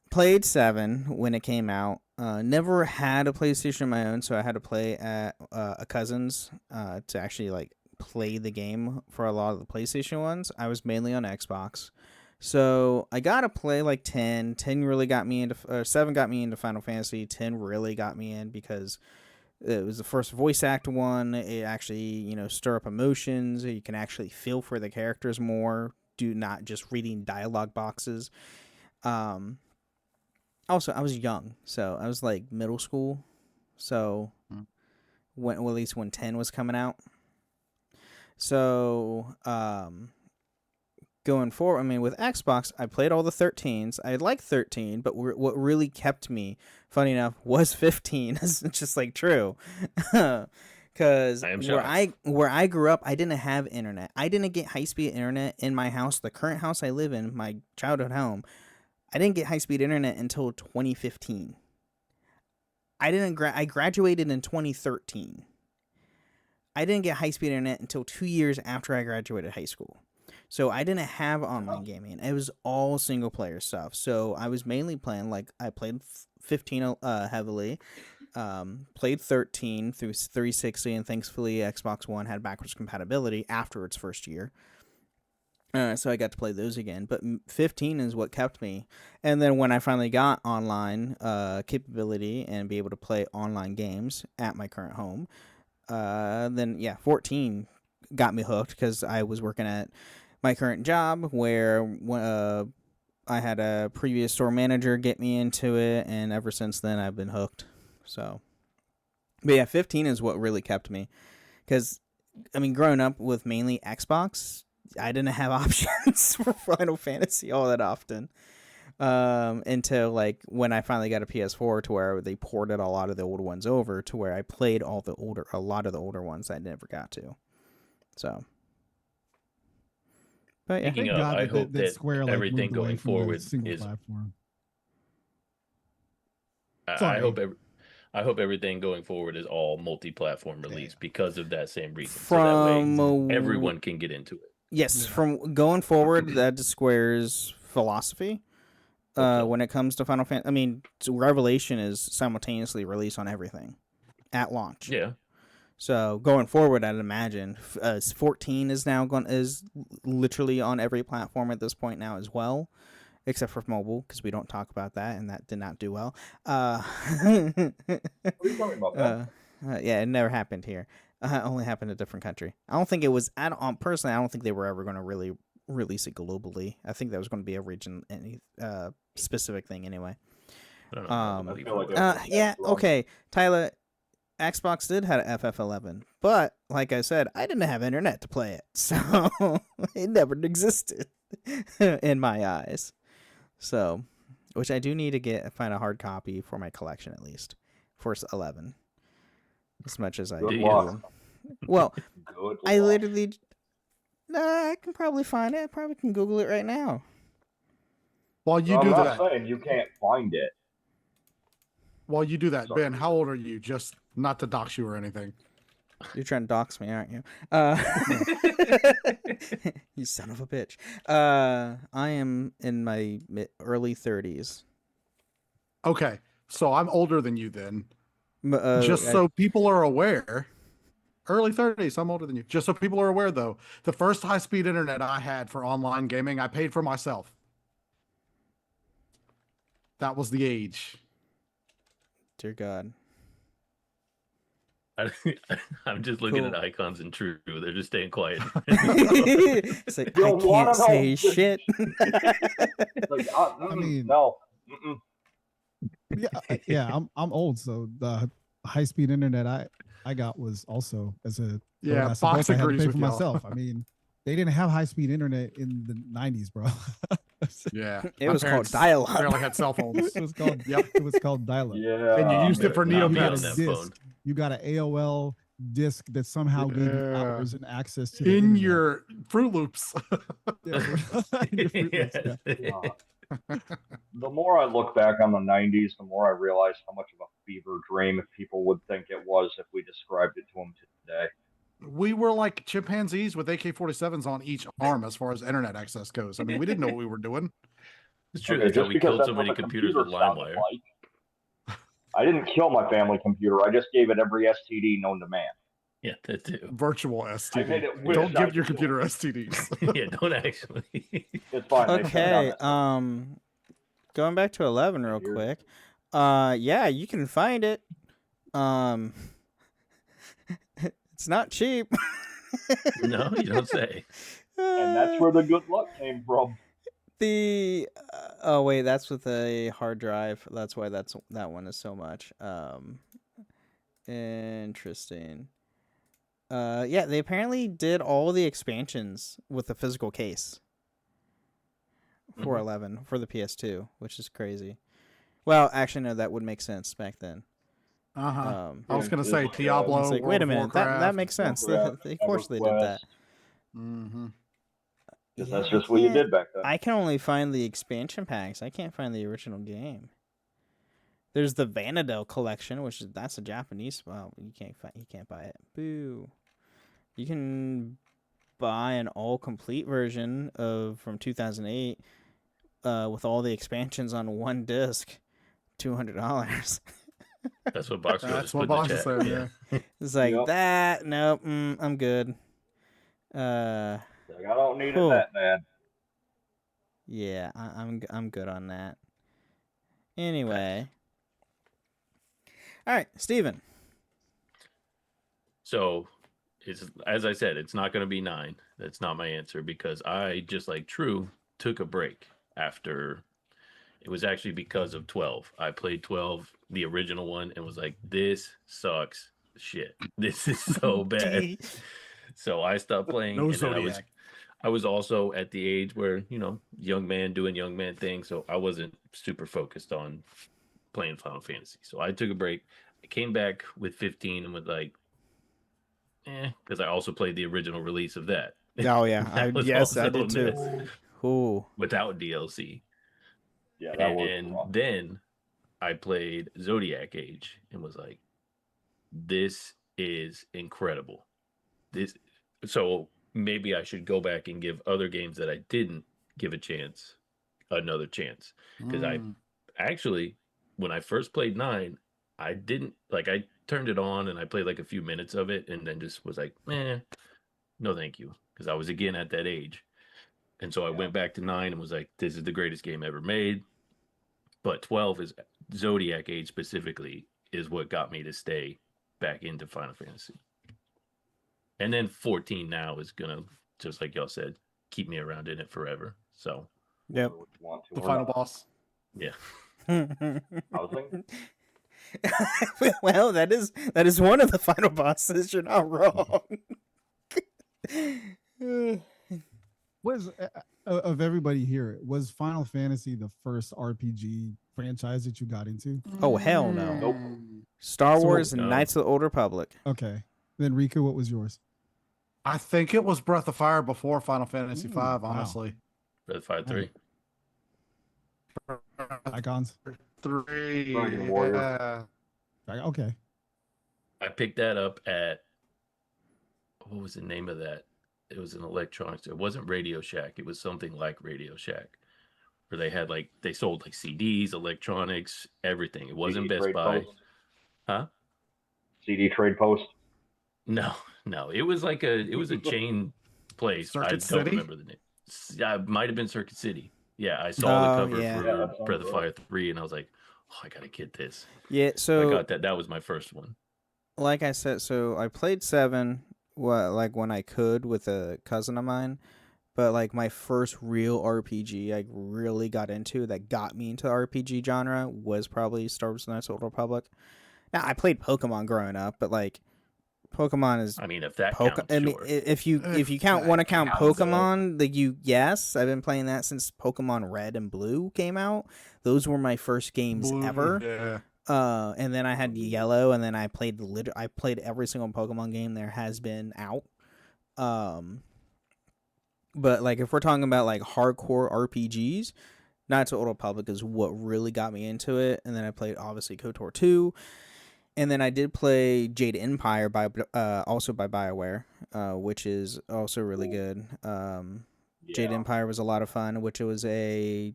played 7 when it came out. Never had a PlayStation of my own, so I had to play at a cousin's to actually like play the game for a lot of the PlayStation ones. I was mainly on Xbox. So I got to play like 10. 10 really got me into 7 got me into Final Fantasy. 10 really got me in because it was the first voice act one. It actually, stir up emotions. You can actually feel for the characters more. Do not just reading dialogue boxes. Also, I was young, so I was like middle school. So at least when 10 was coming out. So going forward, I mean, with Xbox, I played all the 13s. I like 13, but what really kept me, funny enough, was 15. It's just like true. Because where I grew up, I didn't have internet. I didn't get high-speed internet in my house. The current house I live in, my childhood home, I didn't get high-speed internet until 2015. I graduated in 2013. I didn't get high-speed internet until 2 years after I graduated high school. So I didn't have online gaming. It was all single-player stuff. So I was mainly playing, like, I played 15 heavily, played 13 through 360, and thankfully Xbox One had backwards compatibility after its first year. So I got to play those again. But 15 is what kept me. And then when I finally got online capability and be able to play online games at my current home, then 14 got me hooked because I was working at my current job where I had a previous store manager get me into it, and ever since then I've been hooked. So, but yeah, 15 is what really kept me because, I mean, growing up with mainly Xbox, I didn't have options for Final Fantasy all that often until like when I finally got a PS4 to where they ported a lot of the older ones over to where I played a lot of the older ones I never got to. So, but yeah,
Speaking of, I hope that
Square,
everything
moved away
going
from the
forward
single
is.
platform.
I hope everything going forward is all multi-platform release because of that same reason. So that way everyone can get into it.
Yes, from going forward, that's Square's philosophy. When it comes to Final Fantasy, I mean, Revelation is simultaneously released on everything at launch.
Yeah.
So going forward, I'd imagine 14 is literally on every platform at this point now as well, except for mobile because we don't talk about that, and that did not do well.
What are you talking about, man?
Yeah, it never happened here. It only happened in a different country. I don't think it was. Personally, I don't think they were ever going to really release it globally. I think that was going to be a region, any specific thing anyway.
I don't know.
I feel like
yeah.
wrong.
Okay, Tyler. Xbox did have FF11, but like I said, I didn't have internet to play it, so it never existed. in my eyes. So, which I do need to find a hard copy for my collection at least for 11. As much as I
Good
do.
luck.
Well,
Good
I
luck.
literally, I can probably find it. I probably can Google it right now.
While you
So
do
I'm
that,
not saying you can't find it.
Ben, how old are you? Just not to dox you or anything.
You're trying to dox me, aren't you? You son of a bitch. I am in my early 30s.
Okay, so I'm older than you then. Just
I-
so people are aware, early 30s, I'm older than you. Just so people are aware, though, the first high-speed internet I had for online gaming, I paid for myself. That was the age.
Dear God.
I'm just looking
Cool.
at icons and true. They're just staying quiet.
It's like,
You
I
wanna
can't say
know-
shit.
Like,
I mean,
no. Mm-mm.
yeah, I'm old, so the high speed internet I got was also as a
Yeah,
as
Fox
I had to
agrees
pay
with
for
y'all.
myself. I mean, they didn't have high speed internet in the 90s, bro.
Yeah,
It
my
was called
parents
dial-up.
barely had cell phones.
It was called
Yep.
It was called dial-up.
Yeah.
And you used it for
Better not
Neo
be
You
on
got a
Geo.
that phone.
disc. You got an AOL disc that somehow gave you
Yeah.
hours and access to the
In
internet.
your Fruit Loops.
Yeah, in your Fruit Loops, yeah.
The more I look back on the 90s, the more I realize how much of a fever dream people would think it was if we described it to them today.
We were like chimpanzees with AK-47s on each arm as far as internet access goes. I mean, we didn't know what we were doing.
It's true.
Okay,
That's how
just
we
because
killed
that's
so
what
many
the
computers
computer
with
sounded
LimeWire.
like. I didn't kill my family computer. I just gave it every STD known to man.
Yeah, that too.
Virtual
I made
STD.
it wish
Don't
I
give your
could
computer
kill
STDs.
Yeah, don't actually.
It's fine. They shut down
Okay,
that
going back to 11 real
Here's-
quick. Yeah, you can find it. It's not cheap.
No, you don't say.
and that's where the good luck came from.
The oh wait, that's with a hard drive. That's why that one is so much. Interesting. Yeah, they apparently did all the expansions with the physical case for 11 for the PS2, which is crazy. Well, actually, no, that would make sense back then.
I was gonna
It's
say
like,
Diablo.
It's like,
World
wait a
of
minute, that
Warcraft.
makes sense.
Warcraft,
Of course they did that.
Mm-hmm.
Because
Yeah,
that's just what you did back then.
I can only find the expansion packs. I can't find the original game. There's the Vanadel collection, which is that's a Japanese. Well, you can't buy it. Boo. You can buy an all complete version from 2008 with all the expansions on one disc, $200.
That's what Box
That's
just
what
put in
Box
the
is
chat.
saying. Yeah.
It's like
Yep.
that. Nope. I'm good.
Like, I don't need
Cool.
it that bad.
Yeah, I'm good on that. Anyway. All right, Steven.
So, it's as I said, it's not going to be 9. That's not my answer because I, just like True, took a break after. It was actually because of 12. I played 12, the original one, and was like, this sucks shit. This is so bad. So I stopped playing.
No
and then
Zodiac.
I was also at the age where, young man doing young man things. So I wasn't super focused on playing Final Fantasy. So I took a break. I came back with 15 and was like, because I also played the original release of that.
Oh yeah,
That was
yes, I
also
did too.
this,
Ooh.
without DLC.
Yeah, that was
And
rough.
then I played Zodiac Age and was like, this is incredible. So maybe I should go back and give other games that I didn't give a chance another chance. Because I actually, when I first played 9, I didn't I turned it on and I played like a few minutes of it and then just was like, no thank you. Because I was again at that age. And so I went back to 9 and was like, this is the greatest game ever made. But 12 is Zodiac Age specifically is what got me to stay back into Final Fantasy. And then 14 now is going to, just like y'all said, keep me around in it forever. So,
Yep.
Whether you want to
The
or
final
not.
boss.
yeah.
Housing?
Well, that is one of the final bosses. You're not wrong.
Was of everybody here, was Final Fantasy the first RPG franchise that you got into?
Oh hell no!
Nope.
Star
So-
Wars and
No.
Knights of the Old Republic.
Okay. Then Riku, what was yours?
I think it was Breath of Fire before Final Fantasy V,
Wow.
honestly.
Red Fire 3.
Icons.
3.
Dragon Warrior.
Yeah.
Okay.
I picked that up at, what was the name of that? It was an electronics. It wasn't Radio Shack. It was something like Radio Shack, where they had they sold like CDs, electronics, everything. It wasn't
CD
Best
Trade
Buy.
Post.
Huh?
CD Trade Post.
No. It was it was a chain place.
Circuit
I don't
City?
remember the name. Yeah, it might have been Circuit City. Yeah, I saw the cover
yeah.
for
Yeah, that sounds
Breath of
right.
Fire 3, and I was like, oh, I gotta get this.
Yeah,
I
so
got that. That was my first one.
like I said, so I played 7, when I could with a cousin of mine, but like my first real RPG I really got into that got me into the RPG genre was probably Star Wars: Knights of the Old Republic. Now I played Pokemon growing up, but like Pokemon is
I mean, if that counts,
I mean,
sure.
if you want to count Pokemon, yes, I've been playing that since Pokemon Red and Blue came out. Those were my first games
Blue,
ever.
Yeah.
And then I had Yellow, and then I played every single Pokemon game there has been out. But like if we're talking about like hardcore RPGs, Knights of the Old Republic is what really got me into it. And then I played obviously KOTOR 2. And then I did play Jade Empire also by BioWare, which is also really good. Jade Empire was a lot of fun, which it was it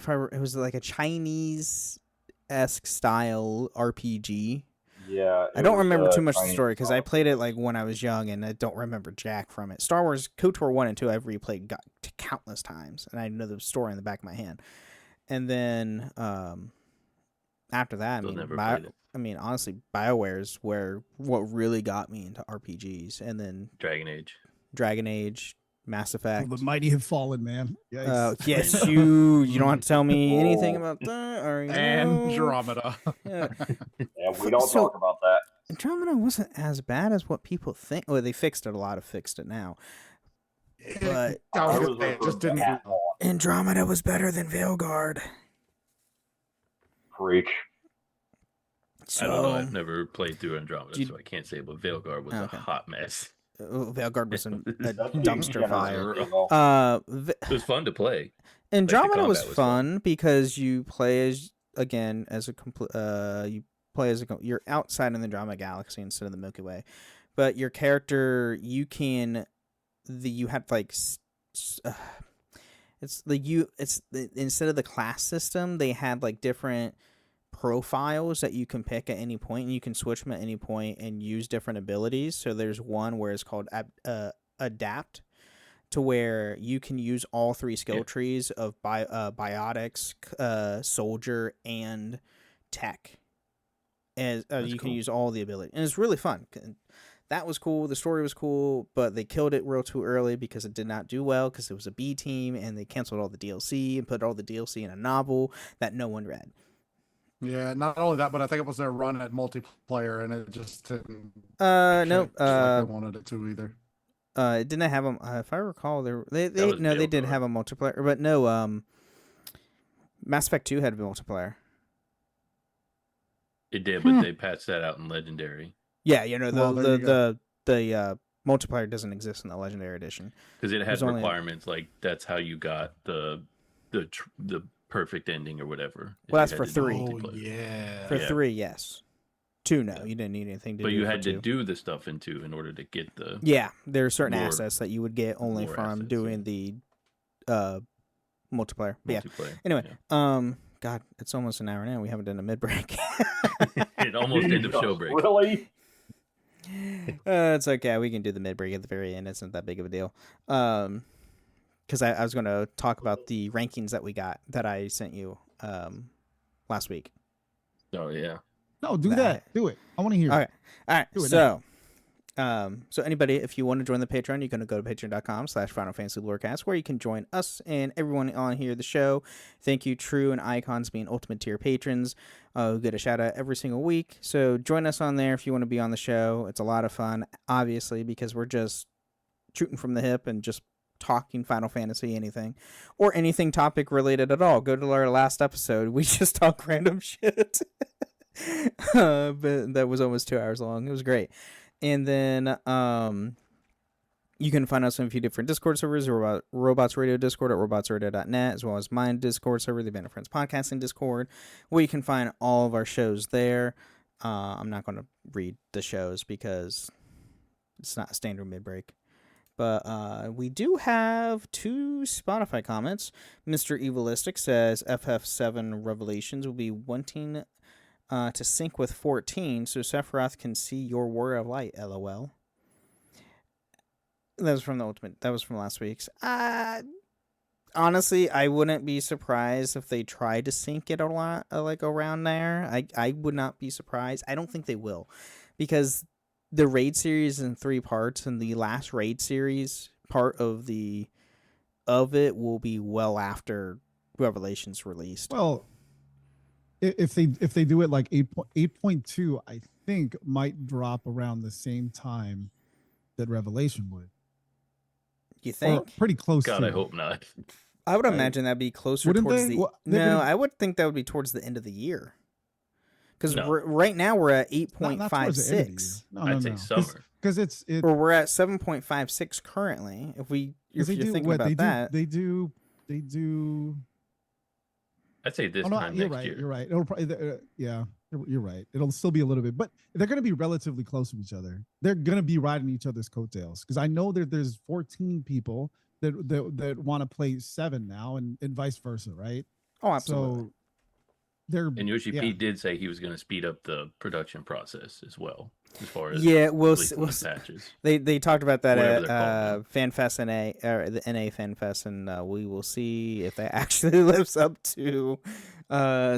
was like a Chinese-esque style RPG.
Yeah.
I don't remember too much of the
Chinese
story because I
style.
played it like when I was young, and I don't remember jack from it. Star Wars KOTOR 1 and 2 I've replayed countless times, and I know the story in the back of my hand. And then after that,
Still never played it.
Honestly, BioWare is what really got me into RPGs, and then
Dragon Age.
Mass Effect.
The mighty have fallen, man. Yikes.
Yes, you don't have to tell me anything about that. Or,
Andromeda.
Yeah.
Yeah, we don't
So-
talk about that.
Andromeda wasn't as bad as what people think. Well, they fixed it. A lot of fixed it now. But
I was
It just didn't.
at all.
Andromeda was better than Veilguard.
Preach.
So,
I don't know. I've never played through Andromeda,
You-
so I can't say. But Veilguard was
Okay.
a hot mess.
Veilguard was a
That's
dumpster
generous,
fire.
you know.
It was fun to play.
Andromeda was
combat was
fun because you play as a complete. You play as you're outside in the Andromeda galaxy instead of the Milky Way, but your character you have like instead of the class system, they had like different profiles that you can pick at any point, and you can switch them at any point and use different abilities. So there's one where it's called adapt, to where you can use all 3 skill trees of biotics, soldier, and tech. As you can use all the ability, and it's really fun. That was cool. The story was cool, but they killed it real too early because it did not do well because it was a B team, and they canceled all the DLC and put all the DLC in a novel that no one read.
Yeah, not only that, but I think it was their run at multiplayer, and it just didn't.
No.
hit like they wanted it to either.
It didn't have them. If I recall, they
was
they did
Veilguard.
have a multiplayer, but no. Mass Effect 2 had a multiplayer.
It did, but they patched that out in Legendary
Yeah,
Well, there you go.
the multiplayer doesn't exist in the Legendary Edition.
because it had
There's only-
requirements like that's how you got the perfect ending or whatever. if
Well,
you
that's
had
for
to do
3.
multiplayer.
yeah.
For
Yeah.
3, yes. 2, no, you didn't need anything to
But
do.
you
for
had to
2.
do the stuff in 2 in order to get the.
Yeah, there are certain
More-
assets that you would get only
more
from
assets,
doing the multiplayer. But yeah.
multiplayer.
Anyway,
Yeah.
God, it's almost an hour now. We haven't done a mid break.
It almost ended up show break.
Really?
It's okay. We can do the mid break at the very end. It's not that big of a deal. Because I was going to talk about the rankings that we got that I sent you last week.
Oh yeah.
No, do
Nah.
that. Do it. I want to hear.
Okay. All right.
Do it
So, so anybody, if you want to join the Patreon, you're going to go to patreon.com/Final Fantasy Lorecast, where you can join us and everyone on here, the show. Thank you, True and Icons, being ultimate tier patrons. We get a shout out every single week. So join us on there if you want to be on the show. It's a lot of fun, obviously, because we're just shooting from the hip and just talking Final Fantasy anything or anything topic related at all, go to our last episode. We just talk random shit. But that was almost 2 hours long. It was great. And then you can find us on a few different Discord servers, Robots Radio Discord at robotsradio.net, as well as my Discord server, the Band of Friends Podcasting Discord, where you can find all of our shows there. I'm not going to read the shows because it's not a standard mid-break. But we do have 2 Spotify comments. Mr. Evalistic says FF7 Revelations will be wanting to sync with 14 so Sephiroth can see your Warrior of Light, LOL. That was from the Ultimate. That was from last week's. Honestly, I wouldn't be surprised if they tried to sync it a lot, like around there. I would not be surprised. I don't think they will, because the raid series is in 3 parts, and the last raid series part of it will be well after Revelations released.
Well, if they do it like 8.2, I think might drop around the same time that Revelation would.
You think?
Or pretty close.
God,
to
I hope not.
I would imagine that'd be closer
Wouldn't
towards
they?
the.
Well, they're
no,
gonna-
I would think that would be towards the end of the year. Because
No.
right now we're at
not towards the end of the
8.56.
year.
I'd say summer.
Because it's
Or we're at 7.56 currently. If you're thinking about that.
They do.
I'd say this
Oh, no,
time
you're
next
right.
year.
You're right. It'll probably, yeah, you're right. It'll still be a little bit, but they're going to be relatively close to each other. They're going to be riding each other's coattails, because I know that there's 14 people that want to play 7 now, and vice versa, right?
Oh, absolutely.
So they're
And Yoshi
yeah.
P did say he was going to speed up the production process as well, as far as
Yeah, we'll
releasing the
see.
patches.
They talked about that
Whatever
at
they're
FanFest NA, or the NA FanFest, and we will see if that actually lives up to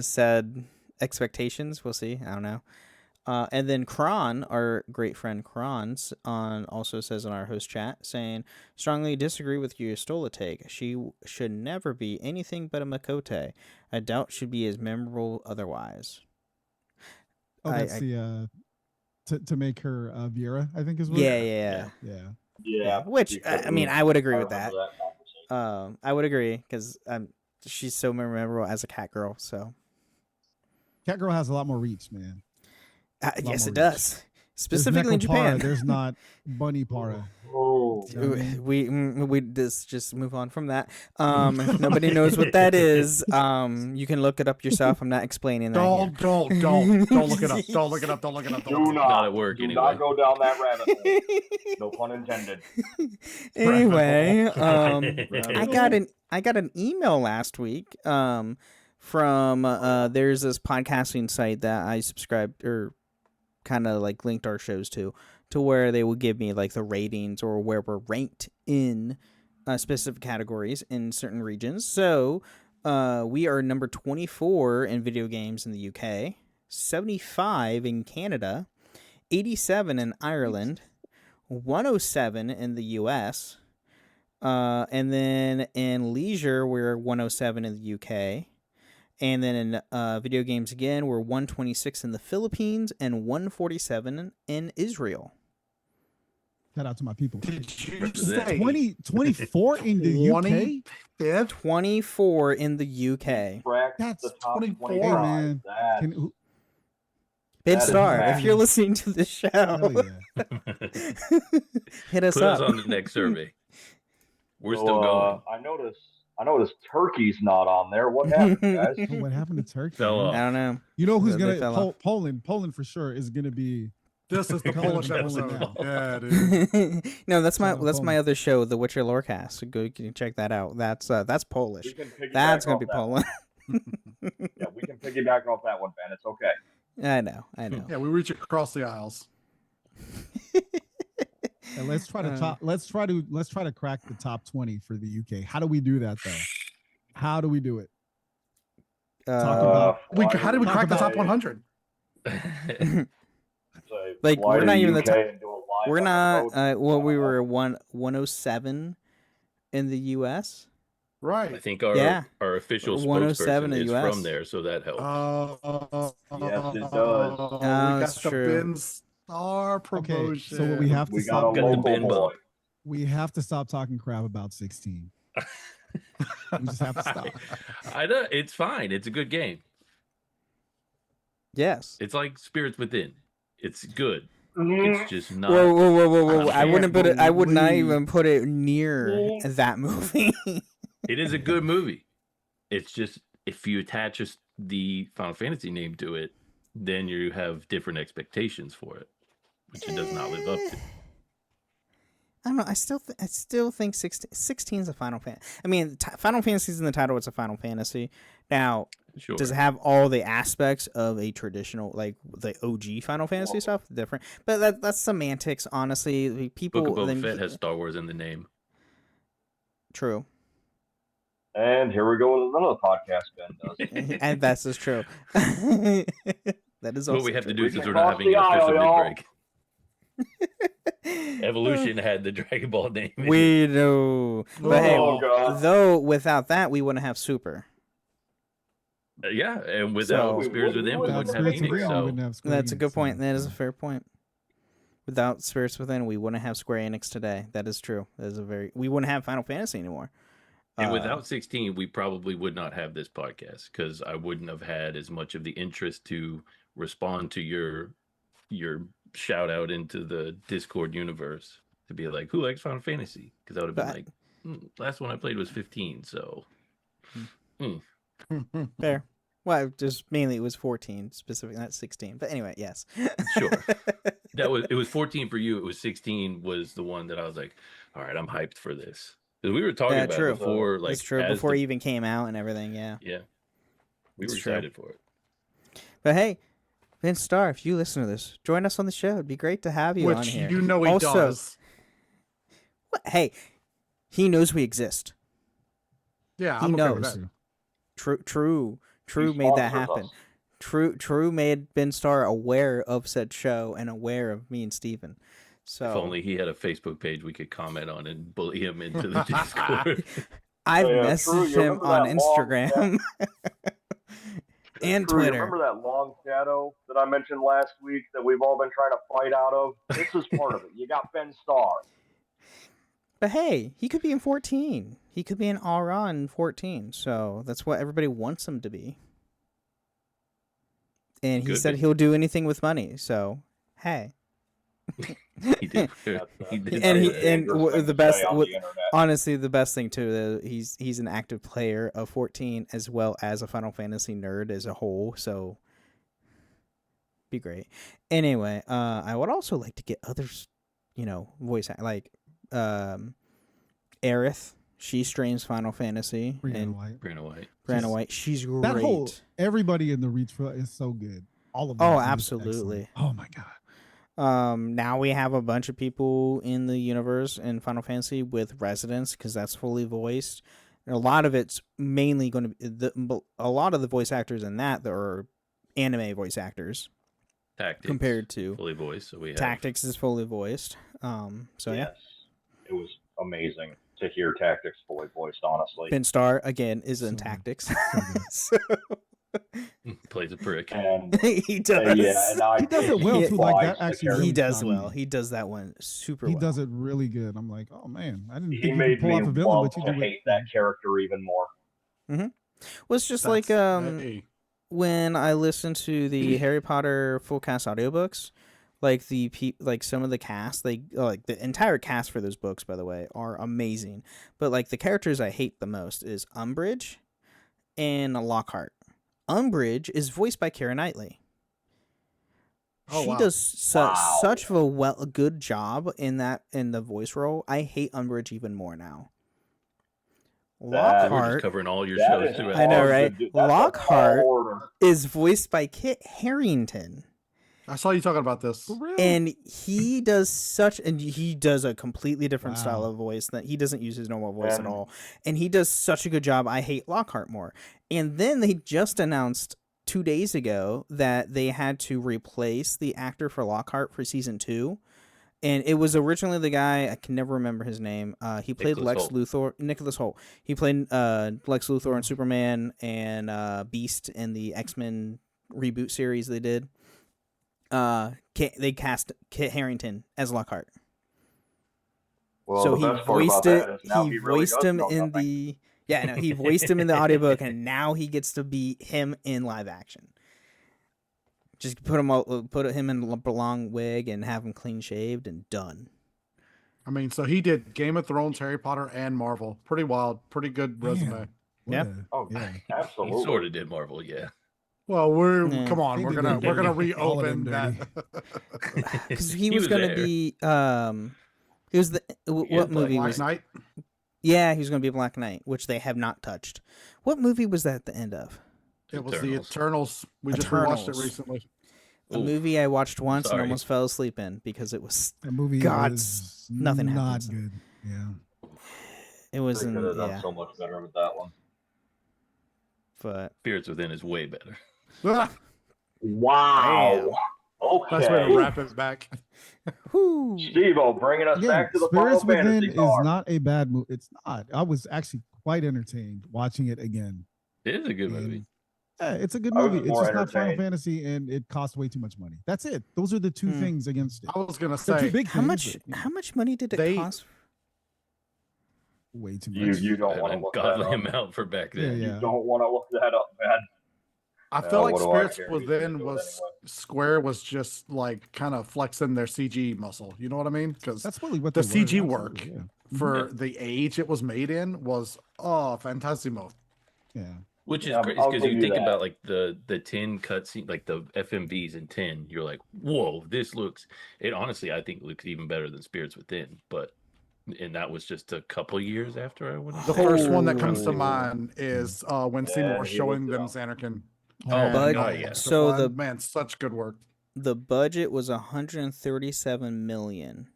said expectations. We'll see. I don't know. And then Kron, our great friend Kron's, also says in our host chat, saying, strongly disagree with your Stola take. She should never be anything but a Makote. I doubt she'd be as memorable otherwise.
Oh, that's to make her Vera, I think is what.
Yeah.
Yeah.
Which I mean, I would agree with
remember
that.
conversation.
I would agree, because she's so memorable as a cat girl. So
Catgirl has a lot more reach, man.
yes,
more
it does.
There's
Specifically in
Neko Para,
Japan.
there's not Bunny Para.
Oh,
You know what I mean?
We just move on from that. If nobody knows what that is, you can look it up yourself. I'm not explaining that.
Don't look it up. Don't look it up. Don't look it up.
do
Not at work
do
anyway.
not go down that rabbit hole. No pun intended.
Anyway,
Rabbit
I got an email last week from there's this podcasting site that I subscribed, or kind of like linked our shows to where they will give me like the ratings or where we're ranked in specific categories in certain regions. So we are number 24 in video games in the UK, 75 in Canada, 87 in Ireland, 107 in the US, and then in leisure we're 107 in the UK. And then in video games again, we're 126 in the Philippines and 147 in Israel.
Shout out to my people.
Did you
Represent.
say
24 in the UK?
25th?
24 in the UK.
Crack
That's
the top
24,
25.
man.
That's-
Can,
Bid
That is
Star, if
massive.
you're listening to the show,
hell yeah.
hit us
Put us
up.
on the next survey. We're
So,
still going.
I noticed Turkey's not on there. What happened, guys?
Oh, what happened to Turkey?
Fell
man?
off.
I don't know.
You know who's
They
gonna
fell off.
Poland for sure is gonna be.
This is the
Colin
Polish
Poland
episode.
now.
Yeah, dude.
No, that's my
Poland.
other show, The Witcher Lorecast. So go, you can check that out. That's Polish.
We can piggyback
That's gonna
off
be
that
Poland.
one. Yeah, we can piggyback off that one, Ben. It's okay.
I know.
Yeah, we reach across the aisles.
And let's try to let's try to crack the top 20 for the UK. How do we do that though? How do we do it? Talk about
How did we
Talk
crack the
about-
top 100?
Like, we're not even the top- We're
We're
not. Well, we were 107 in the U.S.
I
Right.
think our
Yeah.
our official
107
spokesperson
in
is
US.
from there, so that helps.
Yes, it does.
We got
it's
the
true.
Bin Star promotion.
so what we have to
We got a
say,
Got the
local
bin
boy.
bump.
We have to stop talking crap about 16. We just have to stop.
I know it's fine. It's a good game.
Yes.
It's like Spirits Within. It's good.
Mhm.
It's just not.
Whoa! I
can't
wouldn't put it. I would not
believe-
even put it near that movie.
It is a good movie. It's just if you attach the Final Fantasy name to it, then you have different expectations for it, which it does not live up to.
I don't know. I still think 16 is a Final Fantasy. I mean, Final Fantasy is in the title. It's a Final Fantasy. Now,
Sure.
does it have all the aspects of a traditional, like the OG Final Fantasy stuff? Different, but that's semantics. Honestly, people.
Book of Boba
then-
Fett has Star Wars in the name.
True,
And here we go with another podcast Ben does.
and that's just true. That is also
What we have to
true.
do since
can
we're not
cross
having
the
an official
aisle, y'all.
mid-break. Evolution had the Dragon Ball name. in it.
We know, but hey,
Oh, God.
though without that, we wouldn't have Super.
Yeah, and without
So-
Spirits Within, we
Without
wouldn't have
Spirits
Phoenix.
Within, we
So
wouldn't have Square
That's a good
Enix,
point.
so-
That is a fair point. Without Spirits Within, we wouldn't have Square Enix today. That is true. That is we wouldn't have Final Fantasy anymore.
and without 16, we probably would not have this podcast because I wouldn't have had as much of the interest to respond to your shout out into the Discord universe to be like, who likes Final Fantasy? Because I would have been
But-
like, last one I played was 15, so
Fair. Well, just mainly it was 14, specifically not 16. But anyway, yes.
Sure. it was 14 for you. It was 16 was the one that I was like, all right, I'm hyped for this. Because we were talking
Yeah,
about
true.
it before, like
That's true.
as
Before
the-
it even came out and everything, yeah.
yeah, we
It's
were
true.
excited for it.
But hey, Vince Starr, if you listen to this, join us on the show. It'd be great to have you on
Which
here.
you know he
Also-
does.
What? Hey, he knows we exist.
Yeah,
he
I'm okay with
knows.
that.
True
He
made that
sponsors
happen.
us.
True made Ben Starr aware of said show and aware of me and Steven. So
If only he had a Facebook page we could comment on and bully him into the Discord.
I've
Oh, yeah,
messaged
True, you
him
remember
on
that long
Instagram and
Drew, you
Twitter.
remember that long shadow that I mentioned last week that we've all been trying to fight out of? This is part of it. You got Ben Starr.
But hey, he could be in 14. He could be an aura in 14. So that's what everybody wants him to be. And he
Could
said
be.
he'll do anything with money. So hey.
He did.
That's,
He did.
And he-
that's a
and
dangerous
w-
thing
the
to
best-
say on
what-
the internet.
Honestly, the best thing too, he's an active player of 14 as well as a Final Fantasy nerd as a whole. So be great. Anyway, I would also like to get others, voice like Aerith. She streams Final Fantasy
Brianna
and
White.
Brianna White.
Brianna
Just-
White. She's great.
That whole everybody in the Reach for is so good. All of them.
Oh,
are just
absolutely.
excellent. Oh my god.
Now we have a bunch of people in the universe in Final Fantasy with residents because that's fully voiced. And a lot of it's mainly going to be a lot of the voice actors in that are anime voice actors
Tactics.
compared to
fully voiced. So we have
Tactics is fully voiced. So yeah,
Yes. It was amazing to hear Tactics fully voiced, honestly.
Ben Starr again is in
So good.
Tactics,
So good.
so
plays a prick.
And
he does.
yeah, and I
He does it well
He-
too. Like that
the
actually.
character.
he
really
does
got me.
well. He does that one super
He
well.
does it really good. I'm like, oh man, I didn't
He
think you
made
could pull
me
off a villain,
love
but you
to
do it.
hate that character even more.
Well, it's just like
That's- hey,
when I listen to the Harry Potter full cast audiobooks, like like some of the cast, like the entire cast for those books, by the way, are amazing. But like the characters I hate the most is Umbridge and Lockhart. Umbridge is voiced by Keira Knightley.
Oh,
She
wow.
does
Wow.
such a good job in the voice role. I hate Umbridge even more now.
That-
We're just
Lockhart
covering all your
That
shows
is
throughout.
I know,
hard to
right?
do. That's a
Lockhart-
tall order.
is voiced by Kit Harington.
I saw you talking about this.
For real?
And he does a completely different style
Wow.
of voice that he doesn't use his normal voice at
And-
all. And he does such a good job. I hate Lockhart more. And then they just announced 2 days ago that they had to replace the actor for Lockhart for season 2. And it was originally the guy, I can never remember his name. He played
Nicholas
Lex
Hoult.
Luthor. Nicholas Hoult. He played Lex Luthor in Superman and Beast in the X-Men reboot series they did. They cast Kit Harington as Lockhart.
Well,
so
the
he
best part
voiced
about
it.
that is now
He
he really
voiced
does
him
know
in
nothing.
the no, he voiced him in the audiobook, and now he gets to be him in live action. Just put him in a long wig and have him clean shaved and done.
I mean, so he did Game of Thrones, Harry Potter, and Marvel. Pretty wild. Pretty good resume.
Man,
Yeah.
Oh,
yeah.
He
absolutely.
sort of did Marvel, yeah.
Well,
Yeah.
come on,
They
we're
did
gonna
all of them
reopen that.
dirty.
Because he was gonna
there.
be he was the what movie
Black
was
Knight.
Yeah, he was gonna be Black Knight, which they have not touched. What movie was that at the end of?
It was the
Eternals.
Eternals. We just rewatched it
Eternals.
recently.
A
Ooh,
movie I watched once and
sorry.
almost fell asleep in because it was
That movie
God,
was
nothing
not
happens.
good. Yeah.
it
They
was
could have done
yeah,
so much better with that one.
but
Spirits Within is way better.
Ah,
Wow. Okay.
That's way to wrap it back.
whew.
Steve-O bringing us
Again,
back to the
Spirits
Final
Within
Fantasy
is
card.
not a bad movie. It's not. I was actually quite entertained watching it again.
It is a good
And,
movie.
yeah, it's a good
I was
movie. It's
more
just not Final
entertained.
Fantasy, and it costs way too much money. That's it. Those are the two things against it.
I was gonna
They're two
say,
big
How
things,
much?
but, you know,
How much money did it
They-
cost?
way too
You
much.
you don't want to
An
look that
ungodly
up.
amount for back
Yeah,
then.
yeah.
You don't want to look that up, man.
I feel like
what do I
Spirits
care? He's gonna
Within
do it
was
anyway.
Square was just like kind of flexing their CG muscle. You know what I mean? Because
That's really what
the
they were,
CG
absolutely,
work
Yeah.
for the age it was made in was Fantastimo.
Yeah.
Which is
Yeah,
crazy
I'll
because
give
you
you
think
that.
about like the 10 cutscene, like the FMVs in 10, you're like, whoa, this looks. It honestly, I think looks even better than Spirits Within, and that was just a couple years after I went.
The first one that comes to
Oh.
mind is when
Yeah,
Seymour was
he
showing
looked it
them
up.
Xanarkin.
Oh my
Bud-
god, yeah.
So the
man, such good work.
the budget was 137 million.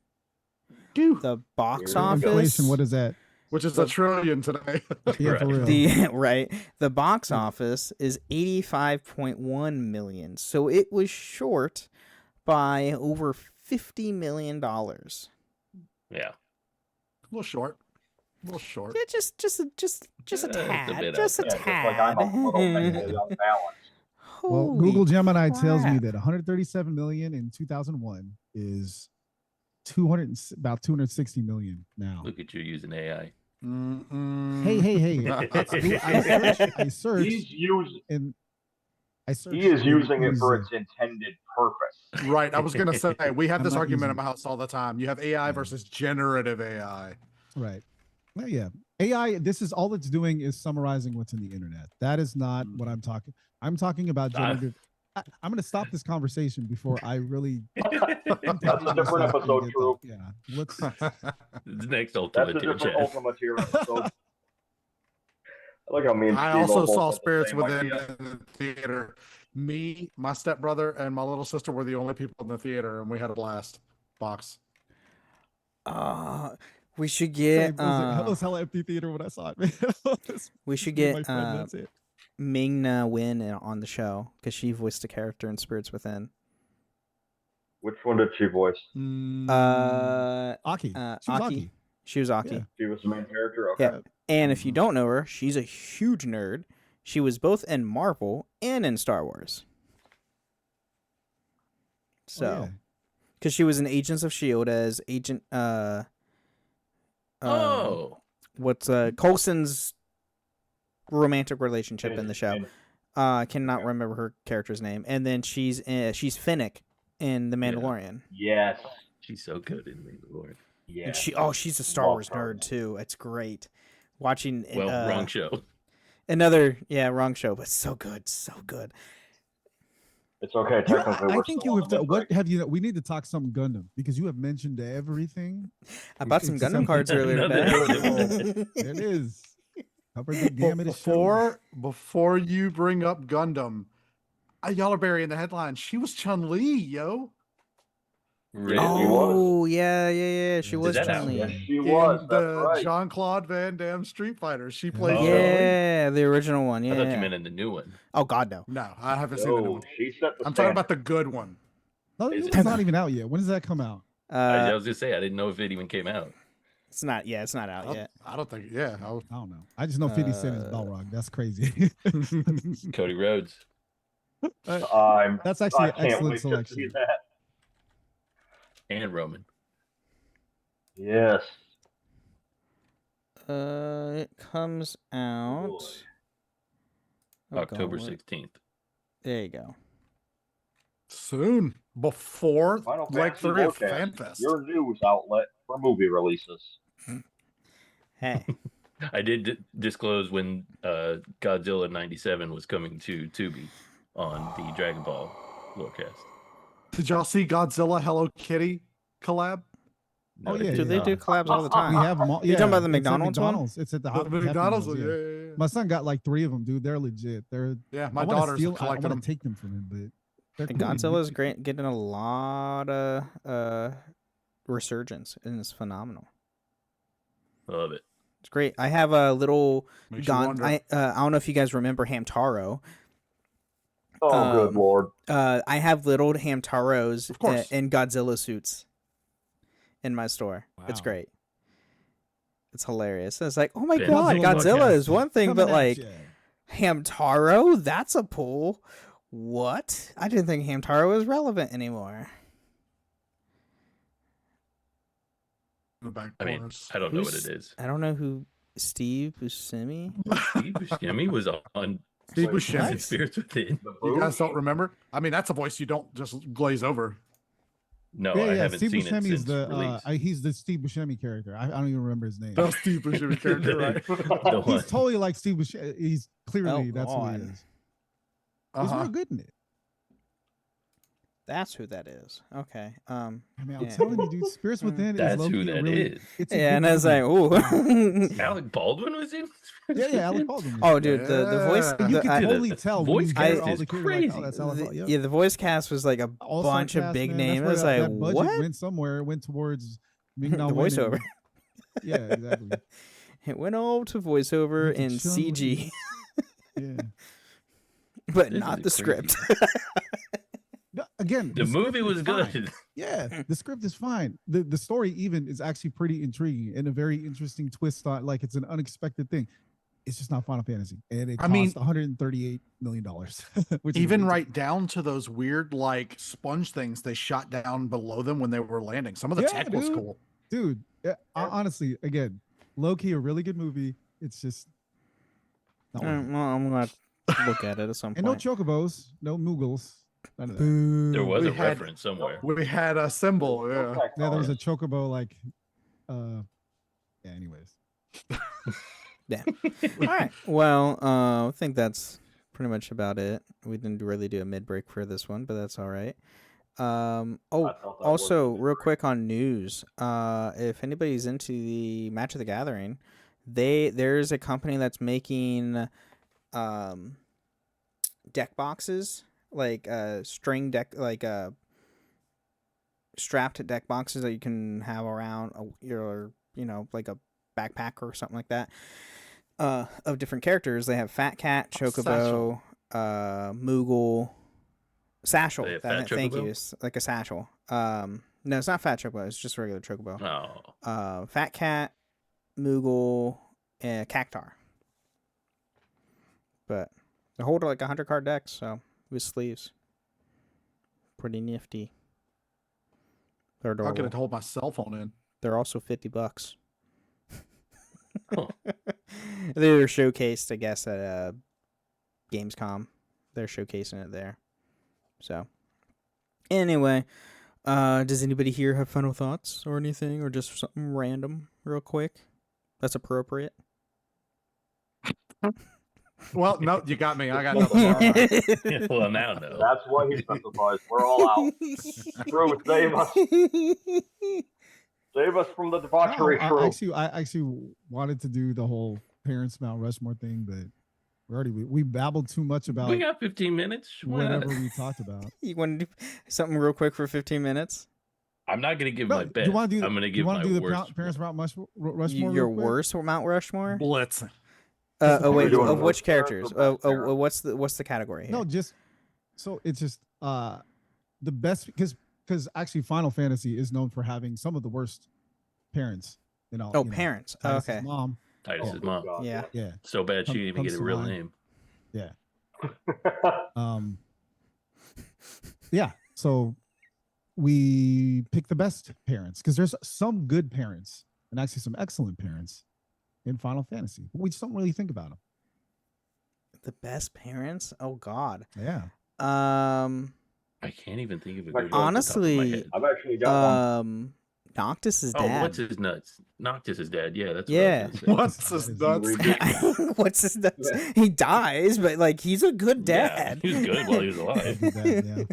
Dude,
The box
Here we go.
office.
Inflation, what is that?
which is a trillion today.
Yeah, for
Right.
real.
The right, the box office is 85.1 million, so it was short by over $50 million.
Yeah.
A little short. A little short.
Yeah, just a
It's a
tad,
bit
just a
Yeah, just
tad.
like I'm a little mentally unbalanced.
Well,
Holy
Google Gemini tells me
crap.
that 137 million in 2001 is about 260 million now.
Look at you using AI.
Hey. I searched
He's using.
and I searched.
He is
and
using it for
is,
its intended purpose.
Right. I was gonna say we have
I'm
this
not
argument
using
in my house all the time. You have AI
Yeah.
versus generative AI.
right. Well, yeah. AI, this is all it's doing is summarizing what's in the internet. That is not what I'm talking. I'm talking about generative. I'm going to stop this conversation before I really.
That's a different episode, True.
Yeah. Let's.
The next
That's a
ultimate tier
different
chat.
Ultima tier episode. I like how me and
I
Steve
also
both
saw
had the
Spirits
same
Within
idea.
in the theater. Me, my stepbrother, and my little sister were the only people in the theater, and we had a blast. Box.
We should
It
get
was hella empty theater when I saw it, man.
we should
Me and
get
my friend, that's it.
Ming Na Wen on the show because she voiced a character in Spirits Within.
Which one did she voice?
Aki. She was
Aki.
Aki.
She was Aki.
Yeah.
She was the main character? Okay.
Yeah. And if you don't know her, she's a huge nerd. She was both in Marvel and in Star Wars. So,
Oh, yeah.
because she was in Agents of S.H.I.E.L.D. as Agent, what's Coulson's romantic relationship in the show. I cannot remember her character's name. And then she's Finnick in The Mandalorian.
Yes.
She's so good in Mandalorian.
Yeah.
And she's a Star
Love
Wars
her.
nerd too. It's great. Watching
Well, wrong show.
another wrong show, but so good, so good.
It's okay.
You know,
Technically,
I
we're
think
still
you
on
have.
the
What
break.
have you? We need to talk some Gundam because you have mentioned everything.
I bought some
Except
Gundam cards earlier today.
There it is. Covered the gamut of shows.
Before you bring up Gundam, y'all are burying the headline. She was Chun-Li, yo.
Really?
Oh yeah. She was
that
Chun
out?
Li.
Yes, she
In
was. That's
the
right.
Jean-Claude Van Damme Street Fighter. She
Yeah.
plays
Oh.
Chun-Li.
Yeah, the original one. Yeah.
I thought you meant in the new one.
Oh God, no.
No, I haven't seen the new
No,
one.
she set the
I'm talking
standard.
about the good one.
No,
Is
it's
it?
not even out yet. When does that come out?
I was gonna say I didn't know if it even came out.
It's not. Yeah, it's not out yet.
I don't think. Yeah.
I don't know. I just know 50 Cent is Balrog. That's crazy.
Cody Rhodes.
That's actually
I
an
can't
excellent
wait to see
selection.
that.
And Roman.
Yes.
It comes out
October
God,
16th.
There you go.
Soon, before
Final
Leg
Fantasy
3 of
Lorecast,
FanFest.
your news outlet for movie releases.
Hey,
I did disclose when Godzilla 97 was coming to Tubi on the Dragon Ball Lorecast.
Did y'all see Godzilla Hello Kitty collab?
No,
Oh,
I
yeah,
did
dude, they
not.
do collabs all the time.
We have them all.
You
Yeah,
talking about the
it's at
McDonald's one?
McDonald's. It's at the
The McDonald's,
Happy
yeah,
Meals,
yeah, yeah.
My son got like 3 of them, dude. They're legit.
Yeah, my
I wanna
daughters
steal, I
collected
want
them.
to take them from him, but they're
And
cool.
Godzilla's great, getting a lot of resurgence, and it's phenomenal.
Love it.
It's great. I have a little
Makes you wonder.
I don't know if you guys remember Hamtaro.
Oh, good lord.
I have little Hamtaros
Of course.
in Godzilla suits in my store. It's
Wow.
great. It's hilarious. It's like, oh my
Ben.
god,
Godzilla
Godzilla
Lorecast
is one thing,
coming
but
at
like
ya.
Hamtaro, that's a pull. What? I didn't think Hamtaro was relevant anymore.
In the back
I mean,
corners.
I don't know what
Who's-
it is.
I don't know who Steve Buscemi.
Steve Buscemi was on
Steve
Wait,
Buscemi.
what?
Spirits Within.
The
You guys
Boosh?
don't remember? I mean, that's a voice you don't just glaze over.
No,
Yeah,
I
yeah.
haven't
Steve
seen it
Buscemi
since
is the
release.
he's the Steve Buscemi character. I don't even remember his name.
That's Steve Buscemi character, right?
The one.
He's totally like Steve Buscemi. He's clearly
Oh,
that's who he
God.
is. He's
Uh-huh.
real good in it.
That's who that is. Okay.
I mean, I'm
Yeah.
telling you, dude. Spirits Within
That's
is low-key
who that
really,
is.
It's a
Yeah,
good
and I was
movie.
like, ooh.
Alec Baldwin was in.
Yeah, Alec Baldwin.
Oh, dude, the voice.
Yeah.
You
the-
can
I-
totally
the
tell.
voice
when you hear
cast
all
is
the kids, like, oh,
crazy.
that's Alec Baldwin. Yep.
Yeah, the voice cast was like a
All-star
bunch of
cast,
big
man.
names.
That's
I was
where
like,
that budget
what?
went somewhere. It went towards Ming
The
Na Wen
voiceover.
and- Yeah, exactly.
It went all to voiceover
Went to
and
Chun-Li.
CG,
Yeah.
but
This
not
is
the
crazy.
script.
No, again,
The
script
movie
is
was
fine.
good.
Yeah, the script is fine. The story even is actually pretty intriguing and a very interesting twist on, like, it's an unexpected thing. It's just not Final Fantasy, and it
I
cost
mean,
$138 million. Which is
Even
ridiculous.
right down to those weird, like, sponge things they shot down below them when they were landing. Some of the
Yeah,
tech was
dude.
cool.
Dude. Honestly, again, low key a really good movie. It's just not worth it.
Well, I'm gonna look at it at some
And no
point.
chocobos, no Moogles, none of that.
There was
We
a
had-
reference somewhere.
We had a symbol, yeah.
Yeah, there was a chocobo, like, yeah. Anyways,
Yeah. All right. Well, I think that's pretty much about it. We didn't really do a mid break for this one, but that's all right. Oh,
I thought that
also,
was-
real quick on news. If anybody's into the Match of the Gathering, there's a company that's making deck boxes, like string deck, like strapped deck boxes that you can have around your, like a backpack or something like that. Of different characters. They have Fat Cat, Chocobo, Moogle, Satchel.
They have Fat
Thank
Chocobo?
you. It's like a satchel. No, it's not Fat Chocobo. It's just regular Chocobo.
Oh,
Fat Cat, Moogle, and Cactar. But they hold like 100 card decks, so with sleeves. Pretty nifty. They're
I'm
adorable.
going to hold my cell phone in.
They're also $50.
Huh.
They're showcased, I guess, at Gamescom. They're showcasing it there. So, anyway, does anybody here have final thoughts or anything, or just something random, real quick? That's appropriate.
Well, no, you got me. I got nothing.
well now no.
That's what he specifies. We're all out. Drew, save us. Save us from the debauchery,
No,
Drew.
I actually wanted to do the whole parents Mount Rushmore thing, but we babbled too much about
We got 15 minutes. Why not?
whatever we talked about.
You want to do something real quick for 15 minutes?
I'm not gonna give
No,
my
do
best.
you want to do?
I'm gonna
do you
give
want
my
to do the
worst.
parents Mount Rushmore?
Your
real quick?
worst Mount Rushmore?
Blitz.
Oh wait,
We're doing
of
worst
which
parents
characters?
or best parents?
What's the category here?
No, just so it's just the best because actually Final Fantasy is known for having some of the worst parents.
Oh, parents. Oh,
Titus's
okay.
mom.
Titus's
Oh,
mom.
God,
Yeah.
Yeah.
So bad she didn't even
Comes
get a
to
real
mind.
name.
Yeah.
yeah.
Yeah. So we pick the best parents because there's some good parents and actually some excellent parents. in Final Fantasy. We just don't really think about them.
The best parents? Oh God.
Yeah.
I can't even think of a good one
Honestly,
I've actually got
one. Noctis's
Oh,
dad.
what's his nuts? Noctis's dad. Yeah, that's
Yeah.
what I was
What's
gonna say.
his nuts?
What's his nuts? He dies, but like he's a good dad.
Yeah, he was good while he was alive.
Good dad, yeah.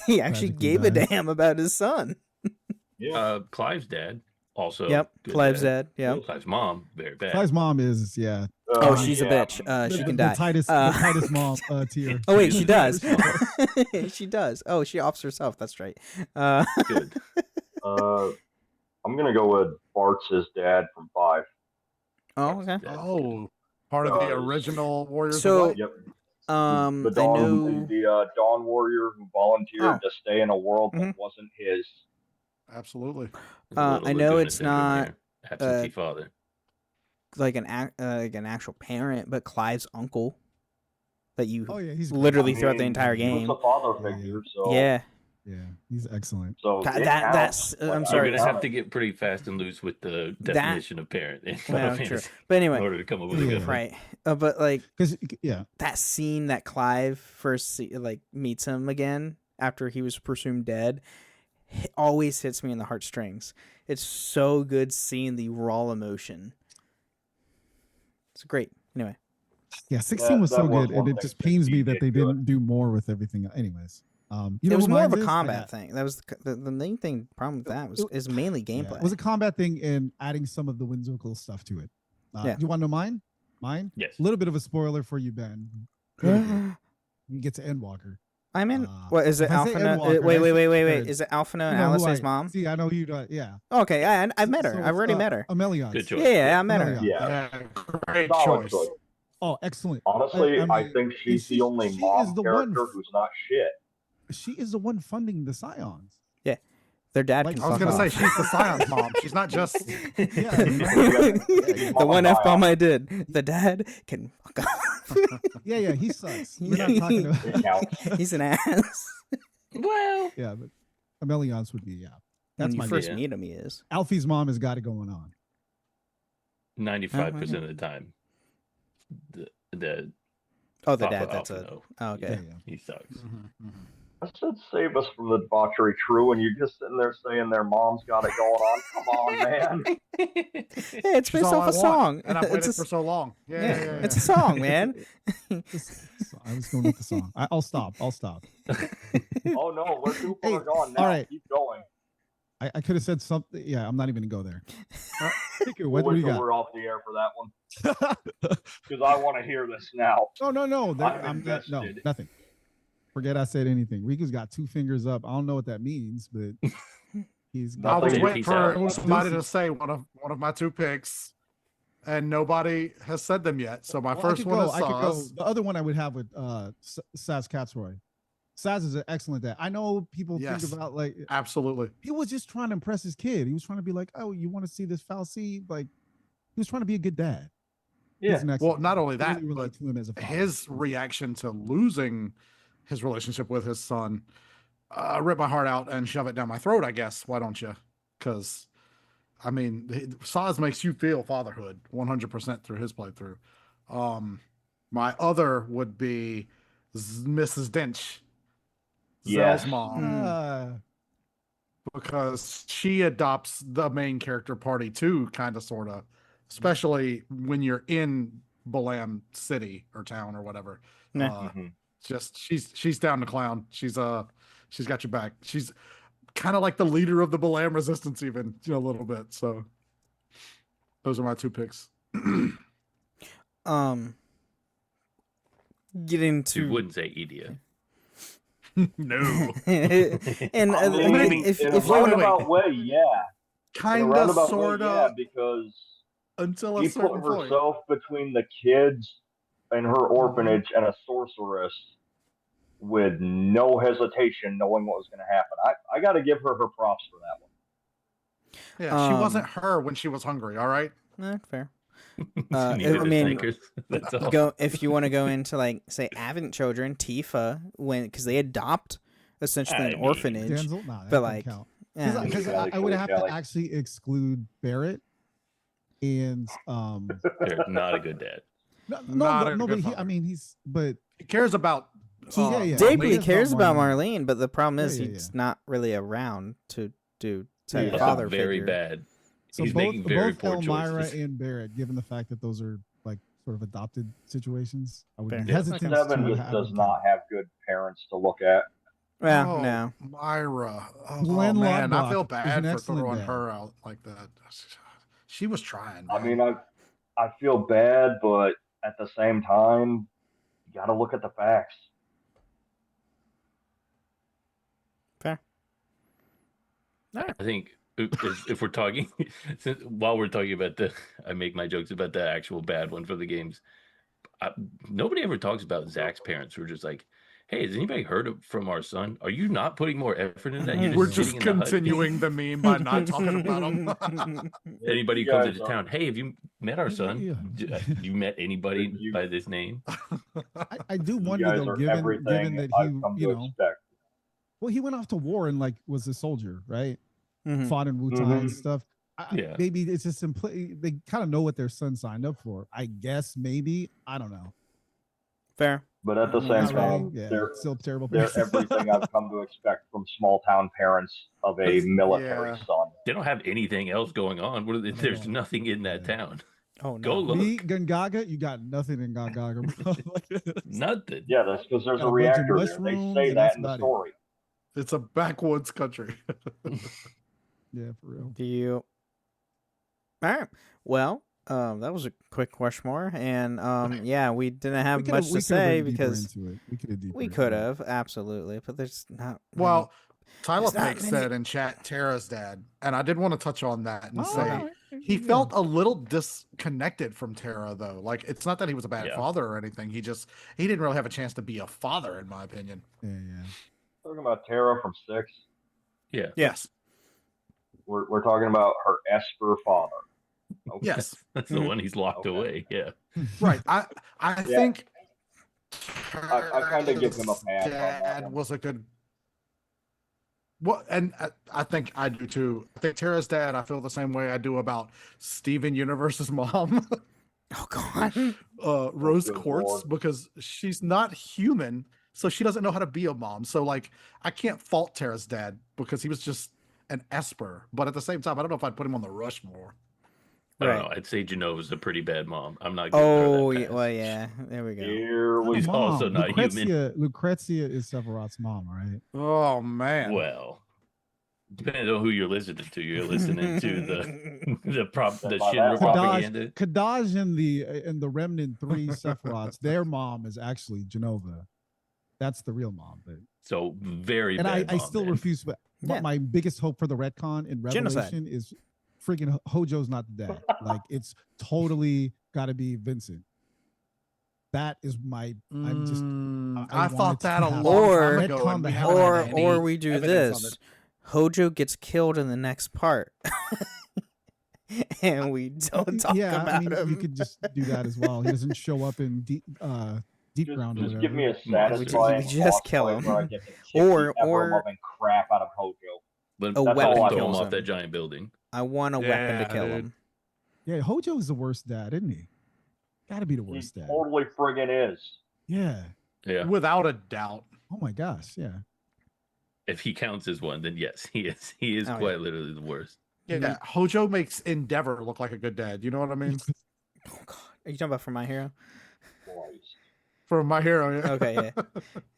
He actually
Tragically
gave a
dies.
damn about his son.
Clive's dad also.
Yep,
good
Clive's dad. Yep.
Clive's mom, very bad.
Clive's mom is, yeah.
Oh, she's a bitch. She can die.
The Titus mom tier.
Oh wait, she does. She does. Oh, she offs herself. That's right.
Good.
I'm gonna go with Bart's dad from 5.
Oh, okay.
Oh, part of the original Warriors.
So-
of Light?
Yep.
The
The
I
Dawn,
know.
the Dawn Warrior who volunteered to stay in a world that
Mhm.
wasn't his.
Absolutely.
Little
I know
Laguna
it's
syndrome
not,
here. Absentee father.
like an actual parent, but Clive's uncle that you
Oh yeah, he's great.
literally throughout the entire
He
game.
was a father
Yeah,
figure, so
Yeah.
Yeah, he's excellent.
So
God,
it
that's-
counts.
I'm
Like,
You're
sorry.
gonna have to get pretty fast and loose with the
That-
definition of parent in Final
Well, true.
Fantasy
But
in
anyway,
order to come up with a good one.
right. But like
Because yeah,
that scene that Clive first meets him again after he was presumed dead always hits me in the heartstrings. It's so good seeing the raw emotion. It's great. Anyway,
yeah, 16 was
that
so
was
good,
one
and it
thing
just
16
pains me that
did
they
good.
didn't do more with everything. Anyways, you know
it was
who
more of
mine
a
is?
combat thing. That was the main thing. Problem with that is mainly
Yeah,
gameplay.
it was a combat thing and adding some of the whimsical stuff to it.
Yeah.
You want to know mine? Mine?
Yes.
A little bit of a spoiler for you, Ben. Little bit. You get to Endwalker.
I'm in. What is it?
if I say
Alphina?
Endwalker,
Wait.
that's-
Is it Alphina and
You know who
Alice's mom?
See, I know you. Yeah.
Okay, I've met her.
So
I've
it's,
already met her.
Amelion.
Good choice.
Yeah, I met her.
Amelion.
Yeah.
Yeah, great
Solid
choice.
Oh, excellent.
Honestly, I
mean,
think she's
and
the only
she
mom
is the
character
one.
who's not shit.
She is the one funding the Scions.
Their dad
Like,
can
I was
fuck
gonna say
off.
she's the Scion's mom. She's not just.
Yeah.
The one F bomb I did. The dad can fuck off.
Yeah, he sucks. We're not talking
It
about.
counts.
He's an ass.
Well,
Yeah, but Amelion's would be That's
when you
my
first
guess.
meet him, he is.
Alfie's mom has got it going on.
95% of the time, the
Oh, the
Papa
dad. That's a.
Alphino,
Oh, okay.
Yeah.
he sucks.
I said save us from the debauchery, true, and you're just sitting there saying their mom's got it going on. Come on, man.
Hey, it's
She's
based
all
off
I
a song.
want, and I've
It's
waited
a-
for so long. Yeah,
It's a song, man.
I was going with the song. I'll stop.
Oh no, we're too far
Hey,
gone now.
all right.
Keep going.
I could have said something. Yeah, I'm not even gonna go there. Piku,
We'll
what do
wait
we
till
got?
we're off the air for that one because I want to hear this now.
Oh no,
I'm
I'm not. No,
invested.
nothing. Forget I said anything. Riku's got 2 fingers up. I don't know what that means, but he's
I
got.
was
Nothing.
waiting
Peace
for
out.
somebody to say one of my 2 picks, and nobody has said them yet. So my
Well,
first one is
I could go.
Saz.
The other one I would have with Saz Katzroy. Saz is an excellent dad. I know people
Yes.
think about like
Absolutely.
he was just trying to impress his kid. He was trying to be like, oh, you want to see this Falsey? Like he was trying to be a good dad. He's
Yeah.
an
Well,
excellent
not
dad.
only
I
that,
really relate
but
to him as a father.
his reaction to losing his relationship with his son rip my heart out and shove it down my throat, I guess. Why don't you? Because, I mean, Saz makes you feel fatherhood 100% through his playthrough. My other would be Mrs. Dench,
Yes.
Zell's mom, because she adopts the main character party too, kind of, sort of, especially when you're in Balam City or town or whatever.
Yeah.
Just she's down to clown. She's got your back. She's kind of like the leader of the Balam resistance, even a little bit. So those are my 2 picks.
Getting
You
to
wouldn't say Edia.
No,
and
I mean,
if
in a
if
roundabout way, yeah. In a
kind of,
roundabout
sort
way, yeah,
of,
because
until a
she put
certain point.
herself between the kids and her orphanage and a sorceress with no hesitation, knowing what was going to happen. I got to give her her props for that one.
Yeah, she wasn't her when she was hungry. All right.
fair.
She needed
I
the
mean,
Snickers. That's all.
go if you want to go into like say Advent children, Tifa because they adopt essentially
I
an
mean,
orphanage.
Denzel? Nah, that
but
doesn't
like,
count.
yeah.
Because I would have to actually exclude Barrett and
They're not a good dad.
Not a
no,
good
but I
father.
mean, but
He cares about.
yeah.
Deeply
Marlene.
cares about Marlene, but the problem is
Yeah,
he's not really around to do
Yeah.
Also
father
very
figure.
bad.
So
He's
both
making very
both
poor
Elmira
choices.
and Barrett, given the fact that those are like sort of adopted situations, I would
Fair.
be
Yeah.
hesitant
Seven
to
just
have
does
them
not have good parents to look at.
Well,
Oh,
no.
Myra. Oh,
Glenn
man, I
Lodbach
feel
is an
bad for
excellent
throwing
dad.
her out like that. She was trying.
I
Man.
mean, I feel bad, but at the same time, you got to look at the facts.
Fair. All right.
I think if we're talking, while we're talking about I make my jokes about the actual bad one for the games. Nobody ever talks about Zach's parents who are just like, hey, has anybody heard from our son? Are you not putting more effort into that? You're
We're
just
just
sitting in the hut.
continuing the meme by not talking about him.
Anybody
You
who comes
guys
into
are-
town, hey, have you met our son?
Yeah.
You met anybody by this name?
I do
You
wonder
guys
though,
are
given
everything
that
I've
he,
come
you
to
know,
expect.
well, he went off to war and like was a soldier, right?
Mhm.
Fought in Wu-Tai and stuff.
Yeah.
Maybe it's just they kind of know what their son signed up for. I guess maybe I don't know.
Fair.
But at the
Not
same
really.
time,
Yeah,
they're
still terrible.
they're
parents.
everything I've come to expect from small town parents of a military
Yeah.
son.
They don't have anything else going on. There's
don't.
nothing in that
Yeah.
town.
Oh,
Go
no.
look.
Me, Gungaga, you got nothing in Gungaga, bro.
Nothing.
Yeah, that's because there's
Got
a
a bunch of
reactor there. They
mushrooms,
say
and
that
that's
in the
about it.
story.
It's a backwoods country.
Yeah, for real.
Do you? All right. Well, that was a quick Rushmore, and yeah, we didn't have much to say because
into it. We could have deeper
we
into
could
it.
have absolutely, but there's not.
Well, Tyler
There's not
Fake
many-
said in chat Tara's dad, and I did want to touch on that and
Oh,
say
okay.
he
Yeah.
felt a little disconnected from Tara though. Like it's not that he was a bad
Yeah.
father or anything. He didn't really have a chance to be a father, in my opinion.
Yeah.
Talking about Tara from 6.
Yeah.
Yes.
We're talking about her Esper father. Okay.
Yes.
That's the one he's locked
Okay.
away. Yeah.
Right. I think
I kind of give him a pass on that
dad
one.
was a good. Well, and I think I do too. I think Tara's dad, I feel the same way I do about Steven Universe's mom,
Oh God.
Rose
good
Quartz,
Lord.
because she's not human, so she doesn't know how to be a mom. So like, I can't fault Tara's dad because he was just an Esper. But at the same time, I don't know if I'd put him on the Rushmore.
I don't
Right.
know. I'd say Genova's a pretty bad mom. I'm not giving
Oh,
her that
yeah,
pass.
well, yeah. There we go.
Here we
He's
go.
also not human.
Lucrezia is Sephiroth's mom, right?
Oh man.
Well, depending on who you're listening to, you're listening to the
By
Shinra
that
propaganda.
Kadaj in the Remnant 3 Sephiroths, their mom is actually Genova. That's the real mom. But
So very
and
bad.
I still
then.
refuse. But
Yeah.
my biggest hope for the retcon in
Genocide.
Revelation is freaking Hojo's not the dad. Like it's totally got to be Vincent. That is my. I'm just.
I
want
thought
it to
that a
happen.
long time
Or-
ago.
Retcon
and
the
we
hell
haven't
out
had
of it.
any
or we do
evidence of
this.
it.
Hojo gets killed in the next part. And we don't talk
yeah,
about
I mean,
him.
you could just do that as well. He doesn't show up in deep ground or
Just
whatever.
give me a
Monster.
satisfying
We just
boss
kill
fight
him.
where I get to kick
Or-
the
or-
ever-loving crap out of Hojo.
Let
A
let
weapon
him
kills
throw him off
him.
that giant building.
I want a weapon to
Yeah,
kill
dude.
him.
Yeah, Hojo is the worst dad, isn't he? Got to be the
He
worst dad.
totally friggin' is.
Yeah.
Yeah.
Without a doubt.
Oh my gosh. Yeah.
If he counts as one, then yes, he is. He is
Oh,
quite literally the worst.
Yeah, Hojo makes Endeavor look like a good dad. You know what I mean?
Oh God. Are you talking about For My Hero?
Christ.
From My Hero. Yeah.
Okay, yeah.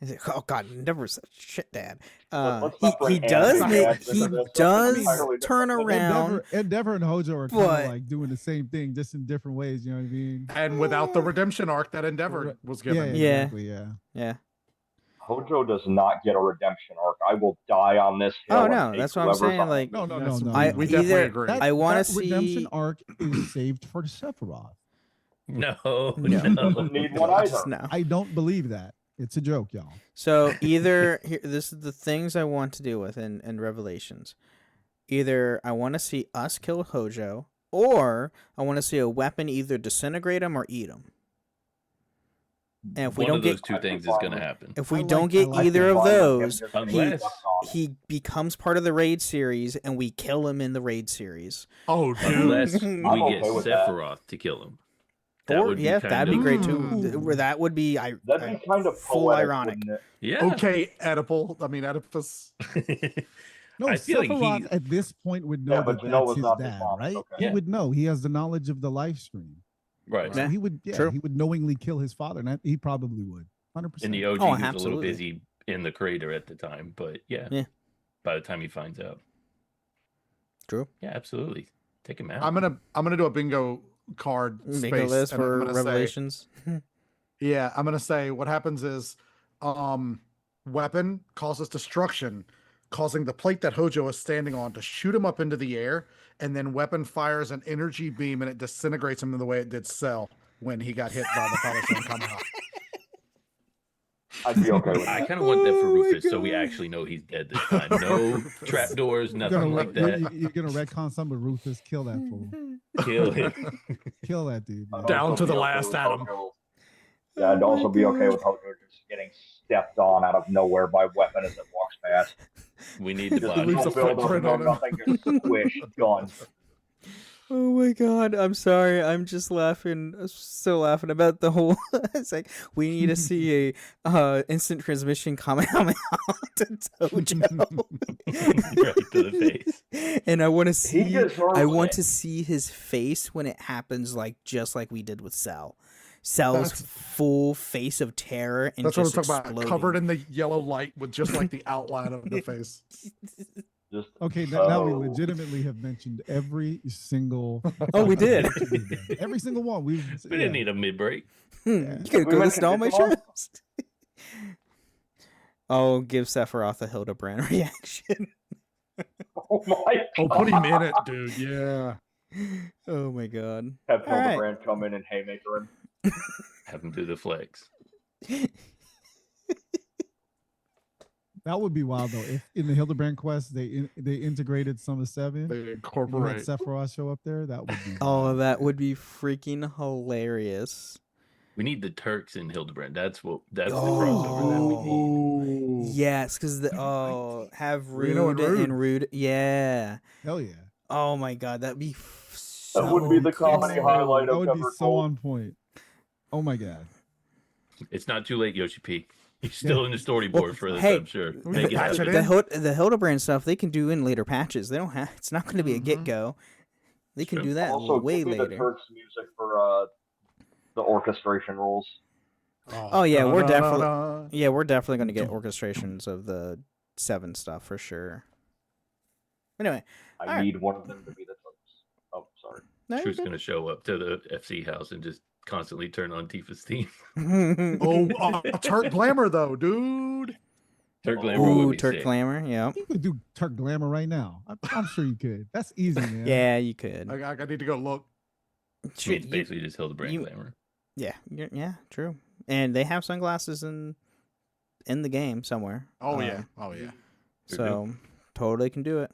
He's like, oh God, never such shit, Dad.
Let's
He
not bring
does
anime
make
dads
he
into this. That's
does
entirely
turn
different.
around.
Endeavor and Hojo are kind
But-
of like doing the same thing, just in different ways. You know what I mean?
And without the redemption arc that Endeavor was given.
Yeah.
Exactly, yeah.
Yeah.
Hojo does not get a redemption arc. I will die on this hill.
Oh
and
no,
take
that's what I'm
whoever's
saying.
on
Like,
No, no,
Yes,
no, no.
I-
no.
we definitely
either-
agree.
I wanna
that redemption
see-
arc is saved for Sephiroth.
No,
No.
He doesn't need one either.
just no.
I don't believe that. It's a joke, y'all.
So either here, this is the things I want to deal with in Revelations. Either I want to see us kill Hojo, or I want to see a weapon either disintegrate him or eat him. And if we
one
don't
of those
get
two things is going to happen.
if we
I
don't
like-
get
I like
either
the
of
fun with him
those,
just
Unless-
getting stuck on it.
he becomes part of the raid series, and we kill him in the raid series.
Oh, dude.
Unless we
I'm
get
okay with that.
Sephiroth to kill him.
That'd be great too.
Mm.
Where that would be,
That'd be kind of
full
poetic,
ironic.
wouldn't it?
Yeah.
Okay, Oedipus.
No,
I feel like
Sephiroth
he-
at this point would know
Yeah, but
that
you know
that's
it's
his
not his
dad,
mom,
right?
okay.
He
Yeah.
would know. He has the knowledge of the live stream.
Right.
So
Yeah.
he would,
True.
he would knowingly kill his father, and he probably would. 100%.
In the OG,
Oh,
he was a little
absolutely.
busy in the crater at the time, but yeah. By the time he finds out.
True.
Yeah, absolutely. Take him out.
I'm gonna do a bingo card
Make
space
a list
and I'm
for
gonna say-
Revelations.
Yeah, I'm gonna say what happens is, weapon causes destruction, causing the plate that Hojo is standing on to shoot him up into the air, and then weapon fires an energy beam and it disintegrates him in the way it did Cell when he got hit by the Patron Chat.
I'd be okay with
I
that.
kind of want that for
Oh my
Rufus so we actually know he's dead this time. No trapdoors,
You're
nothing
gonna,
like that.
you're gonna retcon some of Rufus. Kill that fool.
Kill him.
Kill that dude. man.
I'd
Down
also
to the
be okay
last
with
atom.
Hojo. Yeah, I'd also be okay with Hojo just getting stepped on out of nowhere by weapon as it walks past.
We need the
Just
body.
leaves
no
a
build up,
footprint
no
on him.
nothing, just squish, done.
Oh my god, I'm sorry. I'm just laughing, still laughing about the whole. It's like we need to see a instant transmission Kamehameha to Tojo,
Right to the face.
and I want to
He
see.
deserves
I want
it.
to see his face when it happens, like just like we did with Cell. Cell's
That's-
full face of terror and
That's what I'm
just
talking about.
exploding.
Covered in the yellow light with just like the outline of the face.
Just
Okay, now we
Oh.
legitimately have mentioned every single.
Oh, we did.
Every single one. We
We didn't need a mid break.
You could
We
go
mentioned
listen to all my
Digimon?
shows. Oh, give Sephiroth a Hildebrand reaction.
oh my
Oh,
god.
put him in it, dude. Yeah.
Oh my god.
Have
All right.
Hildebrand come in and haymaker him.
Have him do the flex.
That would be wild though. If in the Hildebrand quest they integrated some of Seven,
They
you had
incorporate.
Sephiroth show up there. That would be.
Oh,
wild.
that would be freaking hilarious.
We need the Turks in Hildebrand. That's the crossover that we need.
Oh.
Yes, because have
Reno
Rude
and
and Rude. Yeah.
Hell yeah.
Oh my god, that'd be so
That would be the comedy
cool.
highlight
That
of
would be
Cover
so
Gold.
on point. Oh my god.
It's not too late, Yoshi P. He's still in the storyboard for this,
hey,
I'm sure.
we
Make
can
it
patch it
happen.
in.
The Hildebrand stuff they can do in later patches. They don't have. It's not going to be a get go. They can
Sure.
do that
Also,
way
give me the
later.
Turks music for the orchestration rules.
Oh, yeah, we're definitely-
da-da-da-da.
Yeah, we're definitely going to get orchestrations of the 7 stuff for sure. Anyway,
I
Alright.
need one of them to be the Turks. Oh, sorry.
no, you're
Truth's
good.
going to show up to the FC house and just constantly turn on Tifa's theme.
Oh, Turk Glamour though, dude.
Turk Glamour would
Ooh,
be
Turk
sick.
Glamour. Yeah,
You could do Turk Glamour right now. I'm sure you could. That's easy, man.
yeah, you could.
I need to go look.
I mean, it's
You-
basically just Hildebrand
you-
Glamour.
Yeah, yeah, true. And they have sunglasses in the game somewhere.
Oh yeah. Oh yeah.
So totally can do it.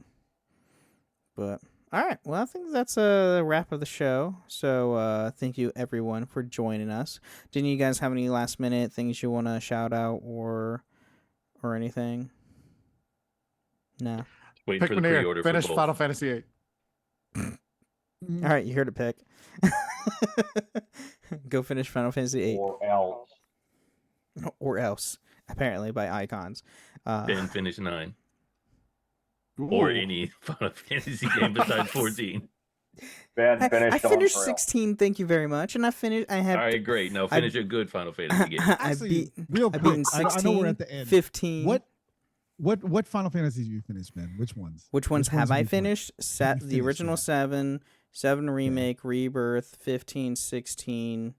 But all right, well I think that's a wrap of the show. So thank you everyone for joining us. Didn't you guys have any last minute things you want to shout out or anything? No.
Waiting for the
Pikmin
pre-order for
finish
both.
Final Fantasy VIII.
Mm,
All right, you heard it, Pick. Go finish Final Fantasy VIII
Or else.
or else. Apparently by icons.
Then finish 9. Or
Ooh.
any Final Fantasy game besides 14.
Ben
I
finished on
finished
Trail.
16. Thank you very much, and I finished. I have.
All right, great. Now
I-
finish a good Final Fantasy game.
I
Actually,
beat.
real
I
quick.
beaten
I know
16,
we're at the end.
15.
What Final Fantasies you finished, man? Which ones?
Which ones have I finished?
Have you
The
finished,
original
yeah.
7, 7 remake, Rebirth, 15, 16,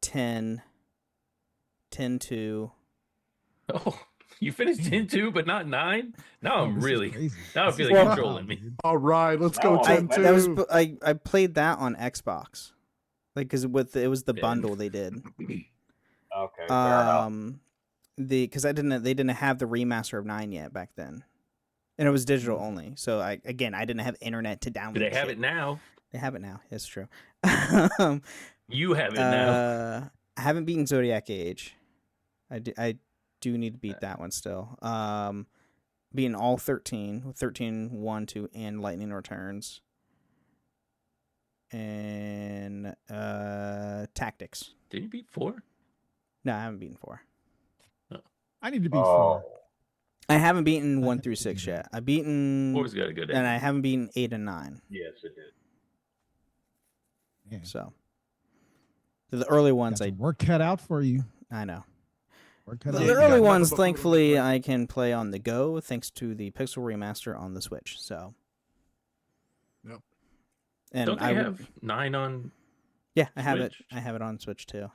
10, 10 2.
Oh, you finished 10 2, but not 9? Now I'm
This is
really.
crazy.
Now I
This
feel
is
like you're
wild,
trolling me.
dude.
All right, let's go
No, I-
10
that was
2.
I played that on Xbox, like because it was the
Yeah.
bundle they did.
Okay, fair enough.
They didn't have the remaster of 9 yet back then, and it was digital only. So I didn't have internet to download.
But they
the
have
shit.
it now.
They have it now. It's true.
You have it now.
I haven't beaten Zodiac Age. I do need to beat that one still. Beating all 13, 13, 1, 2, and Lightning Returns. And Tactics.
Did you beat 4?
No, I haven't beaten 4.
I need to beat 4.
I haven't beaten 1 through 6 yet. I've beaten
4's got a good
and
ending.
I haven't beaten 8 and 9.
Yes, it did.
Yeah.
So the early ones,
Got some work cut out for you.
I know.
Work cut
The
out.
you got
early
nothing
ones,
but food on
thankfully,
the
I can play on the go thanks to the Pixel Remaster on the Switch. So,
Yep.
and
Don't they have 9 on?
Yeah, I have
Switch?
it. I have it on Switch too.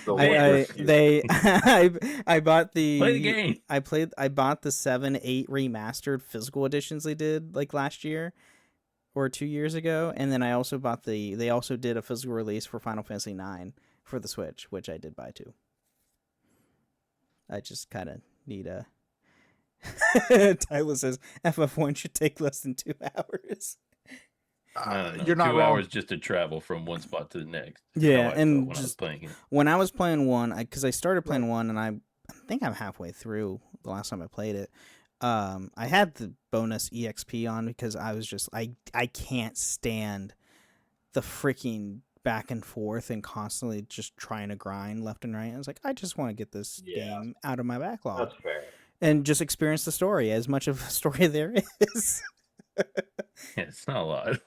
So
I bought the
Play the game.
I bought the 7, 8 remastered physical editions they did like last year or 2 years ago, and then I also bought they also did a physical release for Final Fantasy 9 for the Switch, which I did buy too. I just kind of need a. Tyler says FF1 should take less than 2 hours.
You're not
2
wrong.
hours just to travel from one spot to the next.
Yeah,
How I
and
felt when I was
just
playing it.
when I was playing 1, because I started playing 1, and I think I'm halfway through the last time I played it. I had the bonus EXP on because I was just I can't stand the freaking back and forth and constantly just trying to grind left and right. I was like, I just want to get this game out of my backlog.
That's fair.
And just experience the story, as much of a story there is.
Yeah, it's not a lot.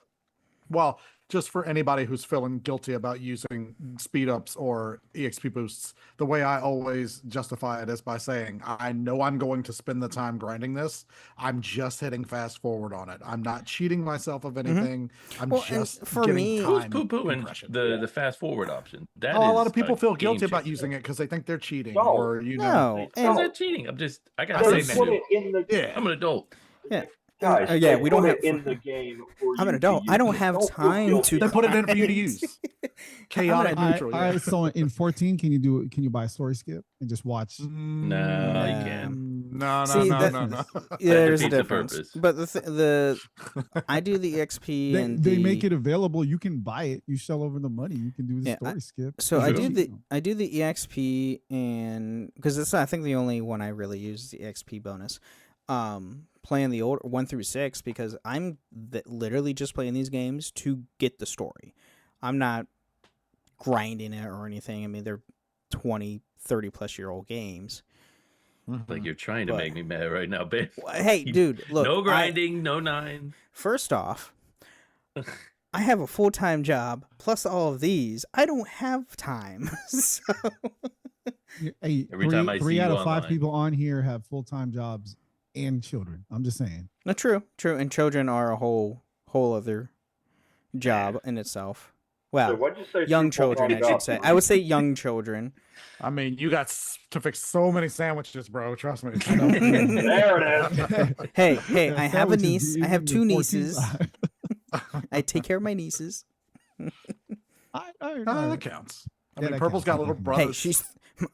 Well, just for anybody who's feeling guilty about using speed ups or EXP boosts, the way I always justify it is by saying, I know I'm going to spend the time grinding this. I'm just hitting fast forward on it. I'm not cheating myself of anything. I'm
Well, and
just
for
getting
me-
Who's
time
poo-pooing
compression.
the fast forward option? That
Oh, a
is
lot of people feel
game
guilty about
changer.
using it because they think they're cheating,
No.
or you know.
No,
How's
and
that cheating? I got
I
They
say
put
to.
it in the
Yeah.
I'm an adult.
yeah,
guys.
yeah,
they
we don't
put
have.
it in the game. For
I'm an
you
adult.
To
I don't
use.
have
feel
time
guilty.
to.
They put it in for you to
grind.
use. Chaotic
All right,
neutral.
all right, so in 14, can you buy a story skip and just watch?
No, you can't.
No,
See,
no,
that-
no, no.
Yeah, there's a
defeats the
difference.
purpose.
But the I do the EXP
They,
and
they make it available. You can buy it. You shell over the money. You can do the
Yeah,
story skip.
So
I do
the EXP, and because it's I think the only one I really use is the EXP bonus. Playing the old 1 through 6 because I'm literally just playing these games to get the story. I'm not grinding it or anything. I mean, they're 20, 30 plus year old games.
Like you're trying to
But-
make me mad right now, babe.
Hey, dude, look.
No grinding, no 9.
First off, I have a full time job plus all of these. I don't have time. So
Hey,
Every time I see
three out
you
of 5
online.
people on here have full-time jobs and children. I'm just saying.
no, true, and children are a whole other job in itself. Well,
So what'd you say?
young
2 full-time
children, I should
jobs?
say. I would say young children.
I mean, you got to fix so many sandwiches, bro. Trust me.
There it is.
Hey,
Yeah,
I have a
sandwiches,
niece.
you
I have
eat
2
the 14
nieces. I take care of my nieces.
That counts. I
Yeah,
mean,
that
Purple's
counts.
got little brothers.
Hey, she's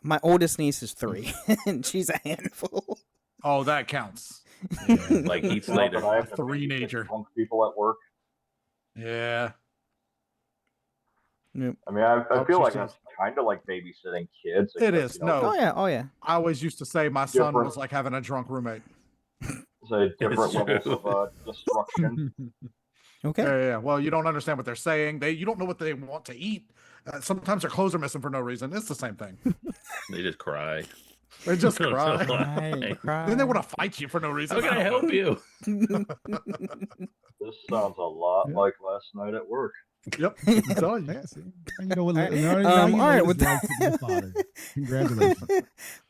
my oldest niece is 3, and she's a handful.
Oh, that counts.
Like Heath Slater.
Not that I have to
Three-nager.
babysit drunk people at work.
Yeah.
Yep.
I mean, I
Oh,
feel
she
like
says-
that's kind of like babysitting kids.
It
except,
is,
you know,
no.
Oh yeah.
I always used to say my son
Different.
was like having a drunk roommate.
It's a different levels
true.
of destruction.
Okay.
Yeah. Well, you don't understand what they're saying. You don't know what they want to eat. Sometimes their clothes are missing for no reason. It's the same thing.
They just cry.
They just
Don't know
cry.
why.
Then they want to fight you for no reason.
How can I help you?
This sounds a lot
Yeah.
like last night at work.
Yep. I'm telling you.
Yeah, see? And you know what?
All right.
now you know
All right,
what
with
it's like to be a father. Congratulations.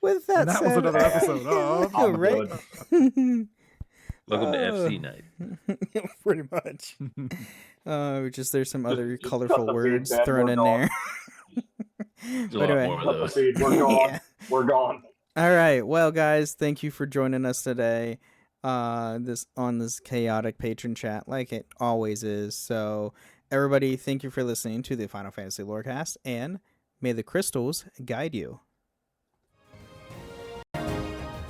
With that,
And that was
said,
another episode of
yeah, right?
Welcome to
Oh.
FC night.
Pretty much. Just there's some other
just cut
colorful
the feed,
words
Ben,
thrown
we're
in
gone.
there.
There's a
But
lot
anyway.
more of
Cut the
those.
feed. We're gone.
Yeah.
We're gone.
All right. Well, guys, thank you for joining us today. This chaotic patron chat, like it always is. So, everybody, thank you for listening to the Final Fantasy Lorecast, and may the crystals guide you.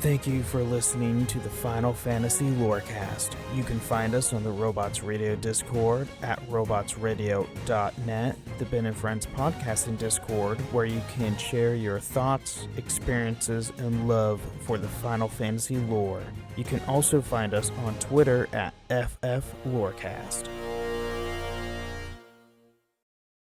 Thank you for listening to the Final Fantasy Lorecast. You can find us on the Robots Radio Discord at robotsradio.net, the Ben and Friends podcasting Discord, where you can share your thoughts, experiences, and love for the Final Fantasy lore. You can also find us on Twitter at FF Lorecast.